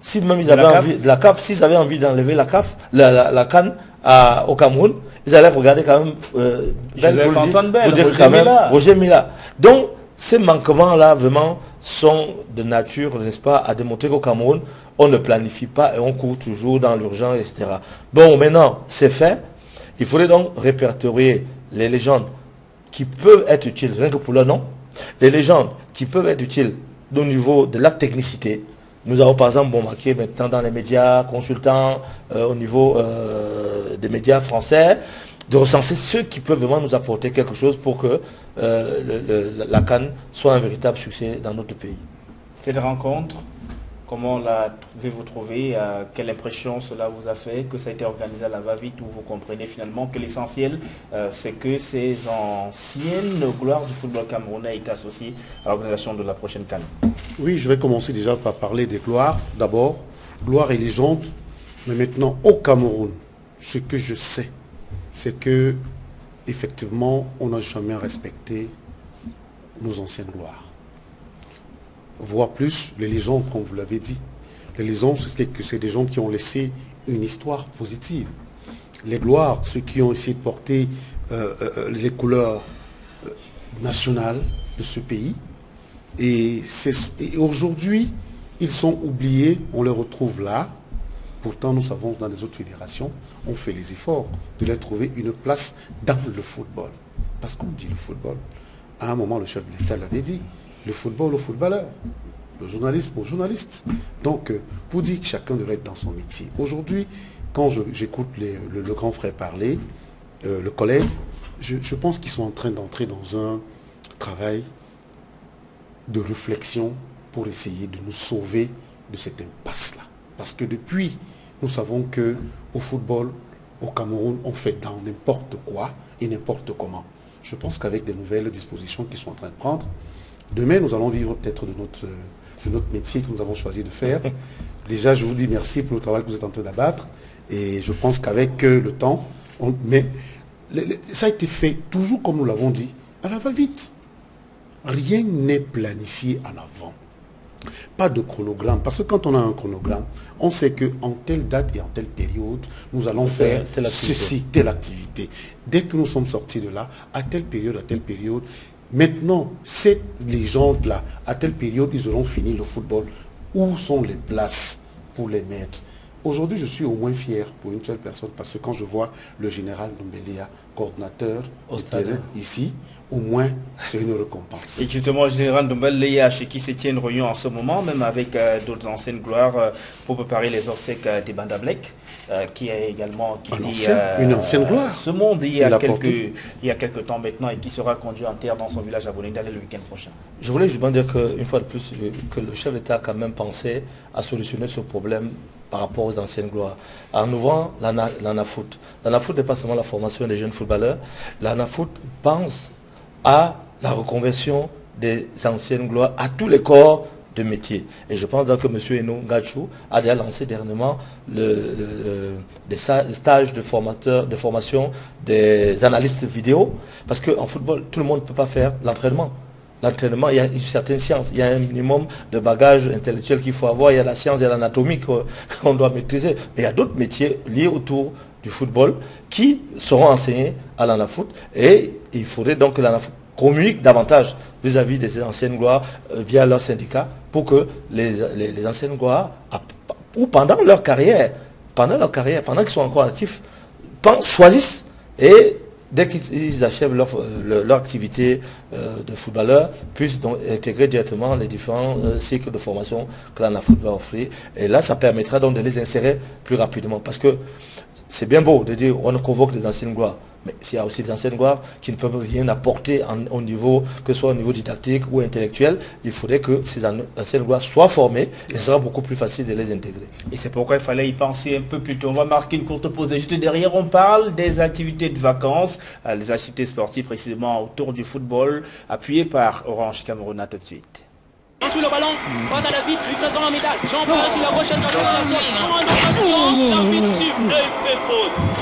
Si même ils avaient envie de la CAF, s'ils avaient envie d'enlever la CAF, la CAN au Cameroun, ils allaient regarder quand même Roger Mila. Donc, ces manquements-là, vraiment, sont de nature, n'est-ce pas, à démontrer qu'au Cameroun, on ne planifie pas et on court toujours dans l'urgence, etc. Bon, maintenant, c'est fait. Il faudrait donc répertorier les légendes qui peuvent être utiles, rien que pour leur nom, les légendes qui peuvent être utiles au niveau de la technicité. Nous avons par exemple marqué maintenant dans les médias consultants, au niveau des médias français, de recenser ceux qui peuvent vraiment nous apporter quelque chose pour que la CAN soit un véritable succès dans notre pays. Cette rencontre, comment l'avez-vous trouvé? Quelle impression cela vous a fait? Que ça a été organisé à la va-vite, où vous comprenez finalement que l'essentiel, c'est que ces anciennes gloires du football camerounais étaient associées à l'organisation de la prochaine CAN? Oui, je vais commencer déjà par parler des gloires. D'abord, gloire et légende. Mais maintenant, au Cameroun, ce que je sais, c'est que effectivement, on n'a jamais respecté nos anciennes gloires. Voire plus, les légendes, comme vous l'avez dit. Les légendes, c'est des gens qui ont laissé une histoire positive. Les gloires, ceux qui ont essayé de porter les couleurs nationales de ce pays. Et aujourd'hui, ils sont oubliés, on les retrouve là. Pourtant, nous savons dans les autres fédérations, on fait les efforts de leur trouver une place dans le football. Parce qu'on dit le football. À un moment, le chef de l'État l'avait dit, le football au footballeur, le journalisme au journaliste. Donc, pour dire que chacun devrait être dans son métier. Aujourd'hui, quand j'écoute le grand frère parler, le collègue, je pense qu'ils sont en train d'entrer dans un travail de réflexion pour essayer de nous sauver de cette impasse-là. Parce que depuis, nous savons qu'au football, au Cameroun, on fait dans n'importe quoi et n'importe comment. Je pense qu'avec des nouvelles dispositions qu'ils sont en train de prendre, demain, nous allons vivre peut-être de notre métier que nous avons choisi de faire. Déjà, je vous dis merci pour le travail que vous êtes en train d'abattre. Et je pense qu'avec le temps, ça a été fait toujours comme nous l'avons dit, à la va-vite. Rien n'est planifié en avant. Pas de chronogramme. Parce que quand on a un chronogramme, on sait qu'en telle date et en telle période, nous allons faire ceci, telle activité. Dès que nous sommes sortis de là, à telle période, maintenant, ces légendes-là, à telle période, ils auront fini le football. Où sont les places pour les mettre? Aujourd'hui, je suis au moins fier pour une seule personne parce que quand je vois le général Ndombélé, coordinateur au stade ici, au moins c'est une récompense. Et justement, le général Ndombélé, chez qui se tient une réunion en ce moment, même avec d'autres anciennes gloires, pour préparer les obsèques des Banda Black, qui a également quitté une ancienne gloire. Ce monde il y a quelques temps maintenant et qui sera conduit en terre dans son village à Bonenda le week-end prochain. Je voulais justement dire qu'une fois de plus, que le chef d'État a quand même pensé à solutionner ce problème par rapport aux anciennes gloires. En ouvrant l'ANAFOOT. L'ANAFOOT n'est pas seulement la formation des jeunes footballeurs. L'ANAFOOT pense à la reconversion des anciennes gloires à tous les corps de métier. Et je pense donc que M. Eno Ngachou a déjà lancé dernièrement des stages de formation des analystes vidéo. Parce qu'en football, tout le monde ne peut pas faire l'entraînement. L'entraînement, il y a une certaine science, il y a un minimum de bagages intellectuels qu'il faut avoir, il y a la science et l'anatomie qu'on doit maîtriser. Mais il y a d'autres métiers liés autour du football qui seront enseignés à l'ANAFOOT et il faudrait donc que l'ANAFOOT communique davantage vis-à-vis des anciennes gloires via leurs syndicats pour que les anciennes gloires, ou pendant leur carrière, pendant qu'ils sont encore actifs, choisissent et dès qu'ils achèvent leur activité de footballeur, puissent donc intégrer directement les différents cycles de formation que l'ANAFOOT va offrir. Et là, ça permettra donc de les insérer plus rapidement. Parce que c'est bien beau de dire on convoque les anciennes gloires. Mais s'il y a aussi des anciennes gloires qui ne peuvent rien apporter au niveau, que ce soit au niveau didactique ou intellectuel, il faudrait que ces anciennes gloires soient formées et ce sera beaucoup plus facile de les intégrer. Et c'est pourquoi il fallait y penser un peu plus tôt. On va marquer une courte pause et juste derrière on parle des activités de vacances, les activités sportives précisément autour du football, appuyées par Orange Cameroun. À tout de suite. Sous le ballon, passe à la vite, du trésor en métal. Jean-Pierre qui la prochaine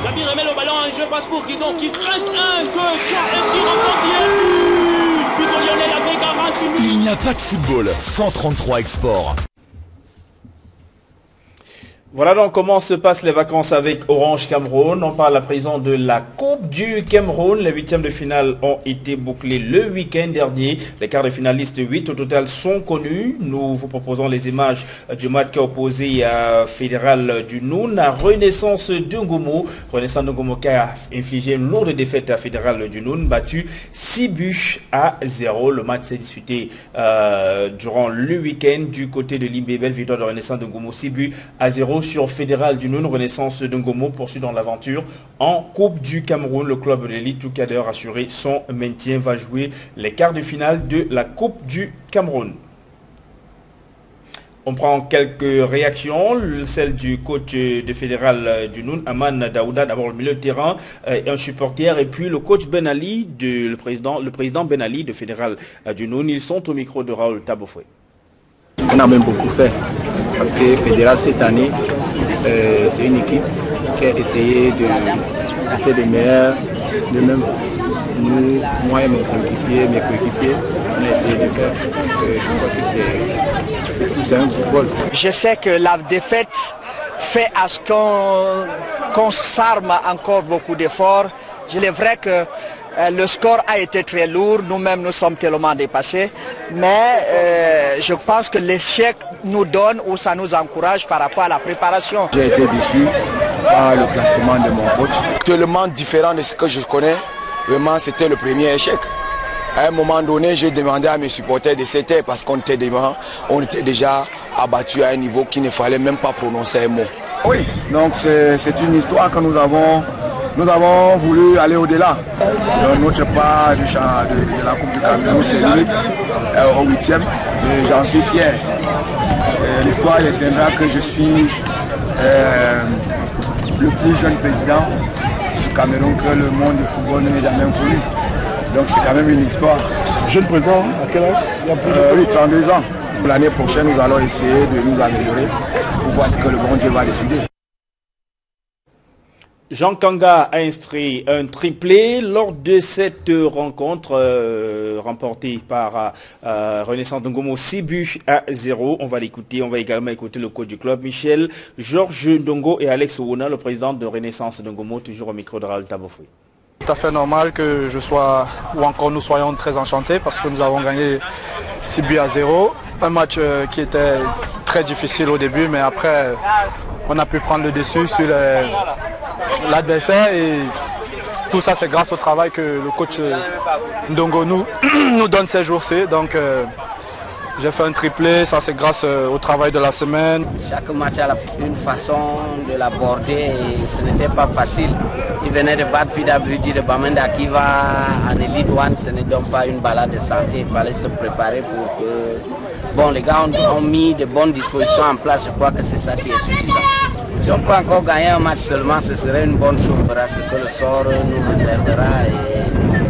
Zabir remet le ballon en jeu, passe pour Guidon qui traite 1, 2, 3, et qui remporte Lionel avait garanti. Il n'y a pas de football sans 33 Export. Voilà donc comment se passent les vacances avec Orange Cameroun. On parle à présent de la Coupe du Cameroun. Les huitièmes de finale ont été bouclés le week-end dernier. Les quarts de finalistes 8 au total sont connus. Nous vous proposons les images du match qui a opposé à Fédéral du Noun à Renaissance de Ngomo. Renaissance de Ngomo qui a infligé une lourde défaite à Fédéral du Noun, battu 6-0. Le match s'est disputé durant le week-end du côté de Limbébel. Victoire de Renaissance de Ngomo, 6-0 sur Fédéral du Noun. Renaissance de Ngomo poursuit dans l'aventure en Coupe du Cameroun. Le club de l'élite, tout cas d'ailleurs assuré son maintien, va jouer les quarts de finale de la Coupe du Cameroun. On prend quelques réactions, celle du coach de Fédéral du Noun, Aman Daouda, d'abord le milieu de terrain et un supporter, et puis le coach Ben Ali, le président Ben Ali de Fédéral du Noun. Ils sont au micro de Raoul Tabofoué. On a même beaucoup fait, parce que Fédéral cette année, c'est une équipe qui a essayé de faire des meilleurs. De même, nous, moi et mes coéquipiers, on a essayé de faire. Je crois que c'est un football. Je sais que la défaite fait à ce qu'on s'arme encore beaucoup d'efforts. Il est vrai que le score a été très lourd, nous-mêmes nous sommes tellement dépassés, mais je pense que l'échec nous donne ou ça nous encourage par rapport à la préparation. J'ai été déçu par le classement de mon coach. Tellement différent de ce que je connais, vraiment c'était le premier échec. À un moment donné, j'ai demandé à mes supporters de s'éteindre parce qu'on était déjà abattu à un niveau qu'il ne fallait même pas prononcer un mot. Oui, donc c'est une histoire que nous avons voulu aller au-delà. Notre part de la Coupe du Cameroun, c'est limite au 8e, et j'en suis fier. L'histoire tiendra que je suis le plus jeune président du Cameroun que le monde du football n'ait jamais connu. Donc c'est quand même une histoire. Jeune président, à quel âge? Oui, 32 ans. L'année prochaine, nous allons essayer de nous améliorer pour voir ce que le bon Dieu va décider. Jean Kanga a inscrit un triplé lors de cette rencontre remportée par Renaissance de Ngomo, 6-0. On va l'écouter, on va également écouter le coach du club, Michel, Georges Ndongo et Alex Ouna, le président de Renaissance de Ngomo, toujours au micro de Raoul Tabofoué. Tout à fait normal que je sois, ou encore nous soyons très enchantés parce que nous avons gagné 6-0. Un match qui était très difficile au début, mais après on a pu prendre le dessus sur l'adversaire et tout ça c'est grâce au travail que le coach Ndongo nous donne ces jours-ci. Donc j'ai fait un triplé, ça c'est grâce au travail de la semaine. Chaque match a une façon de l'aborder et ce n'était pas facile. Il venait de battre Fida Brudi de Bamenda qui va en Elite One, ce n'est donc pas une balade de santé, il fallait se préparer pour que... Bon, les gars ont mis de bonnes dispositions en place, je crois que c'est ça qui est suffisant. Si on peut encore gagner un match seulement, ce serait une bonne chose, on verra ce que le sort nous réservera et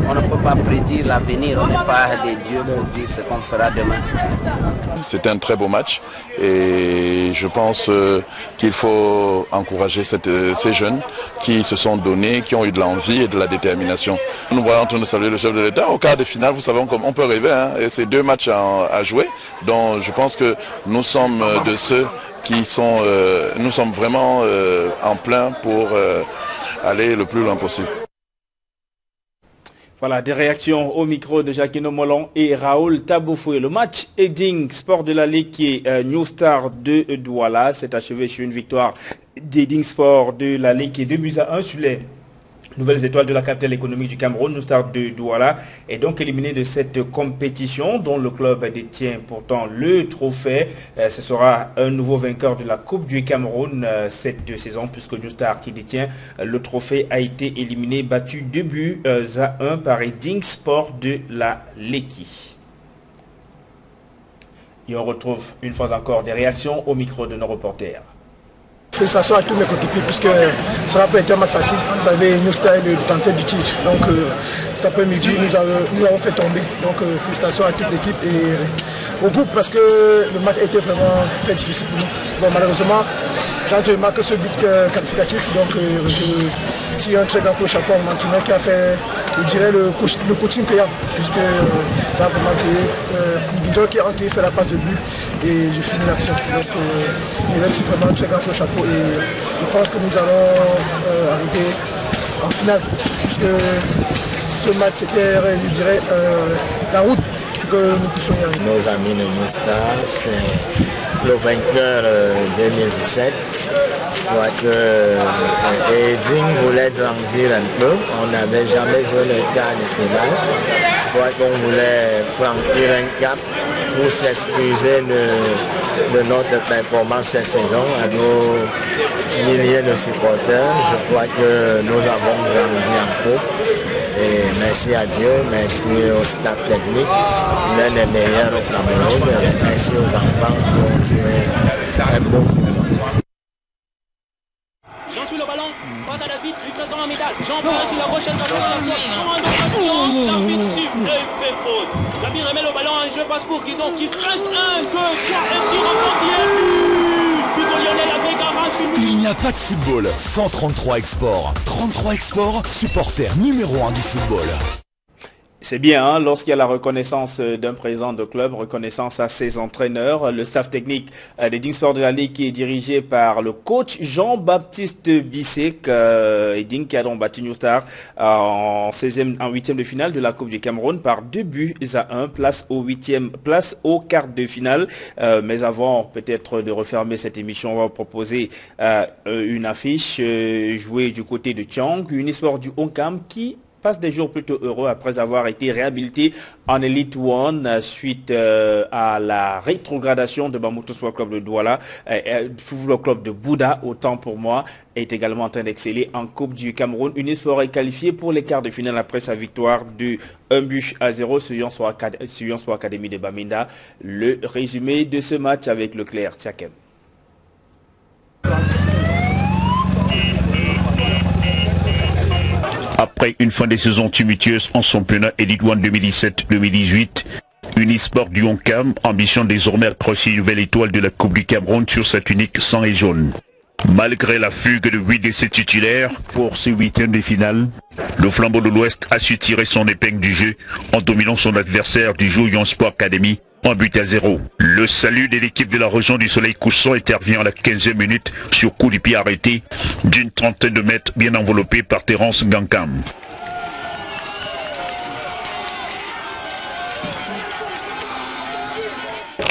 on ne peut pas prédire l'avenir, on n'est pas des dieux pour dire ce qu'on fera demain. C'était un très beau match et je pense qu'il faut encourager ces jeunes qui se sont donnés, qui ont eu de l'envie et de la détermination. Nous voyons en train de saluer le chef de l'État. Au quart de finale, vous savez, on peut rêver, hein, et c'est 2 matchs à jouer. Donc je pense que nous sommes de ceux qui sont, nous sommes vraiment en plein pour aller le plus loin possible. Voilà, des réactions au micro de Jacquino Molon et Raoul Tabofoué. Le match Edding Sport de la Ligue qui est New Star de Douala s'est achevé sur une victoire d'Edding Sport de la Ligue qui est 2-1 sur les nouvelles étoiles de la capitale économique du Cameroun. New Star de Douala est donc éliminé de cette compétition dont le club détient pourtant le trophée. Ce sera un nouveau vainqueur de la Coupe du Cameroun cette saison puisque New Star qui détient le trophée a été éliminé, battu 2-1 par Edding Sport de la Leki. Et on retrouve une fois encore des réactions au micro de nos reporters. Félicitations à tous mes coéquipiers puisque ça n'a pas été un match facile. Vous savez, New Star est le tenteur du titre. Donc cet après-midi, nous avons fait tomber. Donc félicitations à toute l'équipe et au groupe parce que le match a été vraiment très difficile pour nous. Bon, malheureusement, J'ai marqué ce but qualificatif, donc je tire un très grand coup au chapeau à l'entraîneur qui a fait, je dirais, le coaching payant, puisque ça a vraiment payé. Guidon qui est rentré, fait la passe de but et j'ai fini l'action. Donc il a tiré vraiment un très grand coup au chapeau et je pense que nous allons arriver en finale, puisque ce match c'était, je dirais, la route que nous puissions y arriver. Nos amis de New Star, c'est le vainqueur 2017. Je crois que Eding voulait grandir un peu. On n'avait jamais joué le quart de finale. Je crois qu'on voulait franchir un cap pour s'excuser de notre performance cette saison à nos milliers de supporters. Je crois que nous avons grandi en coupe. Et merci à Dieu, merci au staff technique, l'un des meilleurs au Cameroun, et merci aux enfants qui ont joué un beau football. Jean suit le ballon, passe à David, lui présent en métal. Jean passe sur la prochaine l'arbitre siffle et fait faute. L'arbitre remet le ballon en jeu, passe pour Guidon qui presse un que KMD remporte. Il n'y a pas de football sans 33 Export. 33 Export, supporter numéro 1 du football. C'est bien, hein, lorsqu'il y a la reconnaissance d'un président de club, reconnaissance à ses entraîneurs, le staff technique des Ding Sport de la Ligue qui est dirigé par le coach Jean-Baptiste Bissek, Ding qui a donc battu New Star en 8e de finale de la Coupe du Cameroun par 2-1, place au quart de finale. Mais avant peut-être de refermer cette émission, on va proposer une affiche jouée du côté de Tiang, une histoire du Honkam qui passe des jours plutôt heureux après avoir été réhabilité en Elite One suite à la rétrogradation de Bamoutou Sport Club de Douala. Football Club de Bouddha, autant pour moi, est également en train d'exceller en Coupe du Cameroun. Unisport est qualifié pour les quarts de finale après sa victoire de 1-0 sur Yon Sport Academy de Bamenda. Le résumé de ce match avec Leclerc Tchakem. Après une fin de saison tumultueuse en championnat Elite One 2017-2018, Unisport du Honkam ambitionne désormais accrocher une nouvelle étoile de la Coupe du Cameroun sur sa tunique sang et jaune. Malgré la fugue de 8 de ses titulaires pour ce 8e de finale, le flambeau de l'Ouest a su tirer son épingle du jeu en dominant son adversaire du jour Yon Sport Academy en 1-0. Le salut de l'équipe de la région du Soleil couchant intervient à la 15e minute sur coup du pied arrêté d'une trentaine de mètres bien enveloppé par Terence Gankam.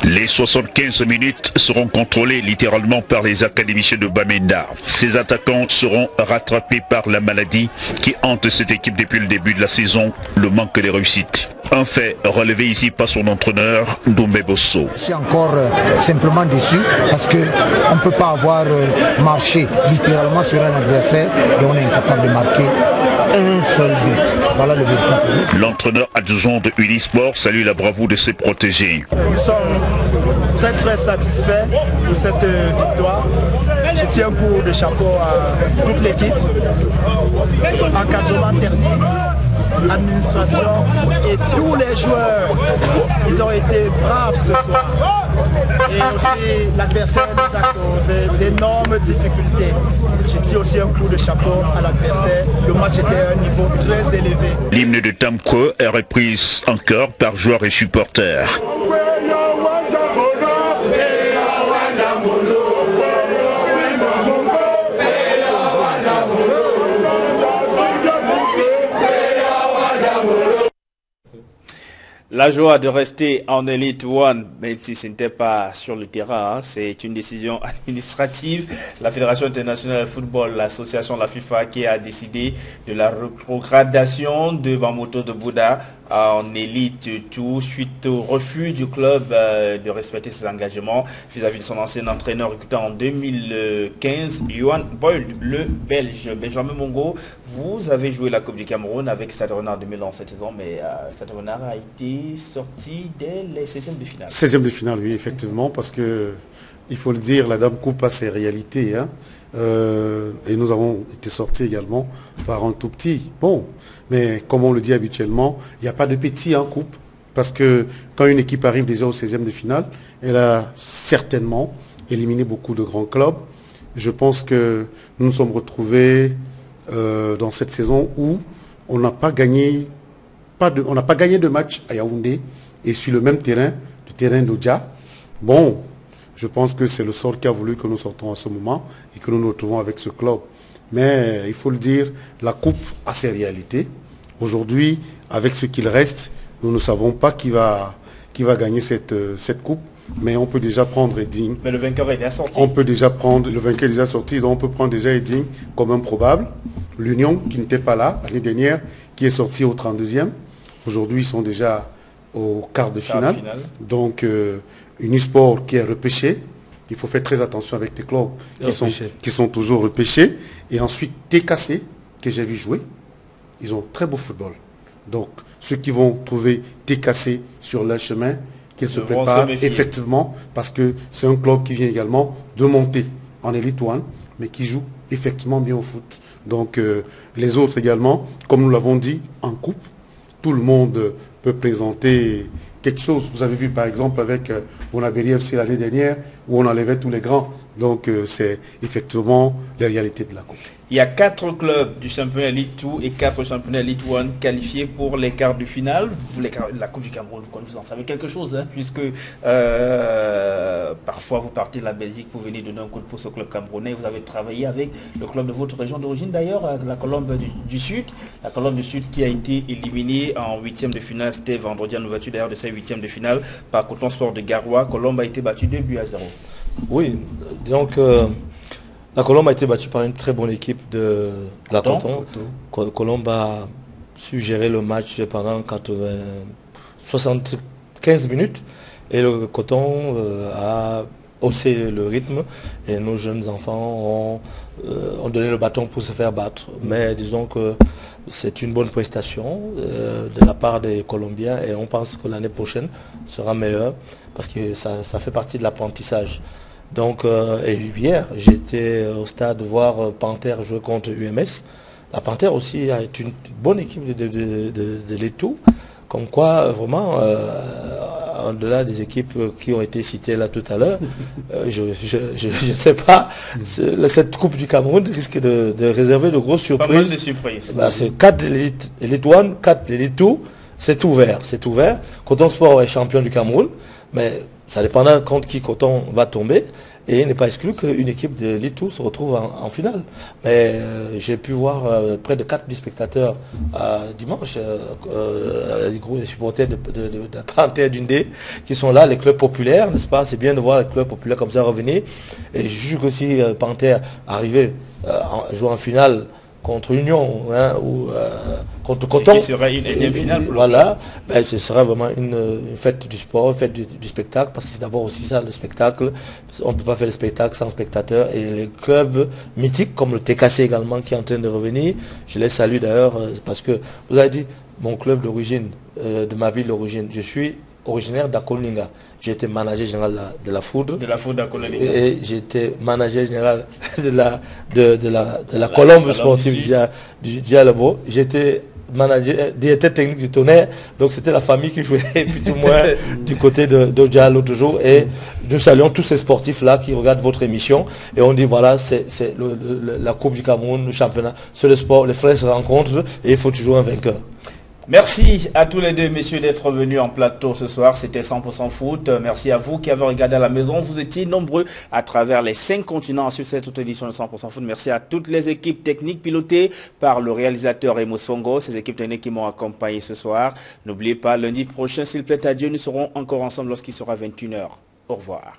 Les 75 minutes seront contrôlées littéralement par les académiciens de Bamenda. Ces attaquants seront rattrapés par la maladie qui hante cette équipe depuis le début de la saison, le manque de réussite. Un fait relevé ici par son entraîneur, Doumbé Bosso. Je suis encore simplement déçu parce qu'on ne peut pas avoir marché littéralement sur un adversaire et on est incapable de marquer un seul but. Voilà le but. L'entraîneur adjoint de Unisport salue la bravoure de ses protégés. Nous sommes très satisfaits de cette victoire. Je tiens un coup de chapeau à toute l'équipe, encadrement technique, administration et tous les joueurs. Ils ont été braves ce soir. Et aussi l'adversaire nous a causé d'énormes difficultés. Je tire aussi un coup de chapeau à l'adversaire. Le match était à un niveau très élevé. L'hymne de Tamko est reprise encore par joueurs et supporters. La joie de rester en Elite One, même si ce n'était pas sur le terrain, hein, c'est une décision administrative. La Fédération internationale de football, l'association de la FIFA qui a décidé de la rétrogradation de Bamoutou de Bouddha en Elite 2 suite au refus du club de respecter ses engagements vis-à-vis de son ancien entraîneur recruté en 2015, Yohan Boyle, le Belge. Benjamin Mongo, vous avez joué la Coupe du Cameroun avec Stade Renard 2011 cette saison, mais Stade Renard a été sorti dès les 16e de finale. 16e de finale, oui, effectivement, parce que, il faut le dire, la Dame Coupe a ses réalités. Hein. Et nous avons été sortis également par un tout petit. Bon, mais comme on le dit habituellement, il n'y a pas de petit en coupe. Parce que quand une équipe arrive déjà au 16e de finale, elle a certainement éliminé beaucoup de grands clubs. Je pense que nous nous sommes retrouvés dans cette saison où on n'a pas gagné de match à Yaoundé et sur le même terrain, le terrain d'Odja. Bon, je pense que c'est le sort qui a voulu que nous sortons à ce moment et que nous nous retrouvons avec ce club. Mais il faut le dire, la coupe a ses réalités. Aujourd'hui, avec ce qu'il reste, nous ne savons pas qui va gagner cette coupe. Mais on peut déjà prendre Eding. Mais le vainqueur est déjà sorti. On peut déjà prendre, le vainqueur est déjà sorti, donc on peut prendre déjà Eding comme improbable. L'Union, qui n'était pas là l'année dernière, qui est sorti au 32e. Aujourd'hui, ils sont déjà au quart de finale. Donc, Unisport qui est repêché. Il faut faire très attention avec les clubs qui sont toujours repêchés. Et ensuite, TKC, que j'ai vu jouer. Ils ont très beau football. Donc, ceux qui vont trouver TKC sur leur chemin, qu'ils se préparent effectivement, parce que c'est un club qui vient également de monter en Elite One, mais qui joue effectivement bien au foot. Donc les autres également, comme nous l'avons dit, en coupe, tout le monde peut présenter quelque chose. Vous avez vu par exemple avec Bonabéry FC l'année dernière, où on enlevait tous les grands. Donc c'est effectivement la réalité de la coupe. Il y a 4 clubs du championnat Elite 2 et 4 championnats Elite 1 qualifiés pour les quarts de finale. La Coupe du Cameroun, vous en savez quelque chose, hein, puisque parfois vous partez de la Belgique pour venir donner un coup de pouce au club camerounais. Vous avez travaillé avec le club de votre région d'origine d'ailleurs, la Colombe du Sud. La Colombe du Sud qui a été éliminée en 8e de finale, c'était vendredi en ouverture d'ailleurs de cette 8e de finale par Coton Sport de Garoua. Colombe a été battu 2-0. Oui, donc la Colombe a été battue par une très bonne équipe de la Coton. Colombe a su gérer le match pendant 75 minutes et le Coton a haussé le rythme et nos jeunes enfants ont donné le bâton pour se faire battre. Mais disons que c'est une bonne prestation de la part des Colombiens et on pense que l'année prochaine sera meilleure parce que ça fait partie de l'apprentissage. Donc, et hier, j'étais au stade voir Panthère jouer contre UMS. La Panthère aussi est une bonne équipe de l'Etou. Comme quoi, vraiment, au-delà des équipes qui ont été citées là tout à l'heure, je ne sais pas, cette Coupe du Cameroun risque de réserver de grosses surprises. Pas mal de surprises. C'est 4 Elite 1, 4 Elite 2, c'est ouvert. Coton Sport est champion du Cameroun, mais ça dépendra contre qui Coton va tomber. Et il n'est pas exclu qu'une équipe de l'Elite 2 se retrouve en finale. Mais j'ai pu voir près de 4 000 spectateurs dimanche, les supporters de la Panthère d'Undé qui sont là, les clubs populaires, n'est-ce pas? C'est bien de voir les clubs populaires comme ça revenir. Et je juge aussi Panthère arriver à jouer en finale contre Union ou contre Coton. Ce serait une finale. Voilà, ce sera vraiment une fête du sport, une fête du spectacle, parce que c'est d'abord aussi ça le spectacle. On ne peut pas faire le spectacle sans spectateurs. Et les clubs mythiques comme le TKC également qui est en train de revenir, je les salue d'ailleurs parce que vous avez dit mon club d'origine, de ma ville d'origine, je suis originaire d'Akolinga. J'ai été manager général de la Foudre. De la Foudre d'Akolinga. Et j'ai été manager général de la Colombe sportive du Dialabo. J'étais manager, directeur technique du Tonnerre. Donc c'était la famille qui jouait plus ou moins du côté de Diallo toujours. Et nous saluons tous ces sportifs-là qui regardent votre émission. Et on dit voilà, c'est la Coupe du Cameroun, le championnat. C'est le sport, les frères se rencontrent et il faut toujours un vainqueur. Merci à tous les deux messieurs d'être venus en plateau ce soir, c'était 100% foot. Merci à vous qui avez regardé à la maison, vous étiez nombreux à travers les 5 continents sur cette édition de 100% foot. Merci à toutes les équipes techniques pilotées par le réalisateur Remo Songo, ces équipes techniques qui m'ont accompagné ce soir. N'oubliez pas, lundi prochain, s'il plaît à Dieu, nous serons encore ensemble lorsqu'il sera 21h. Au revoir.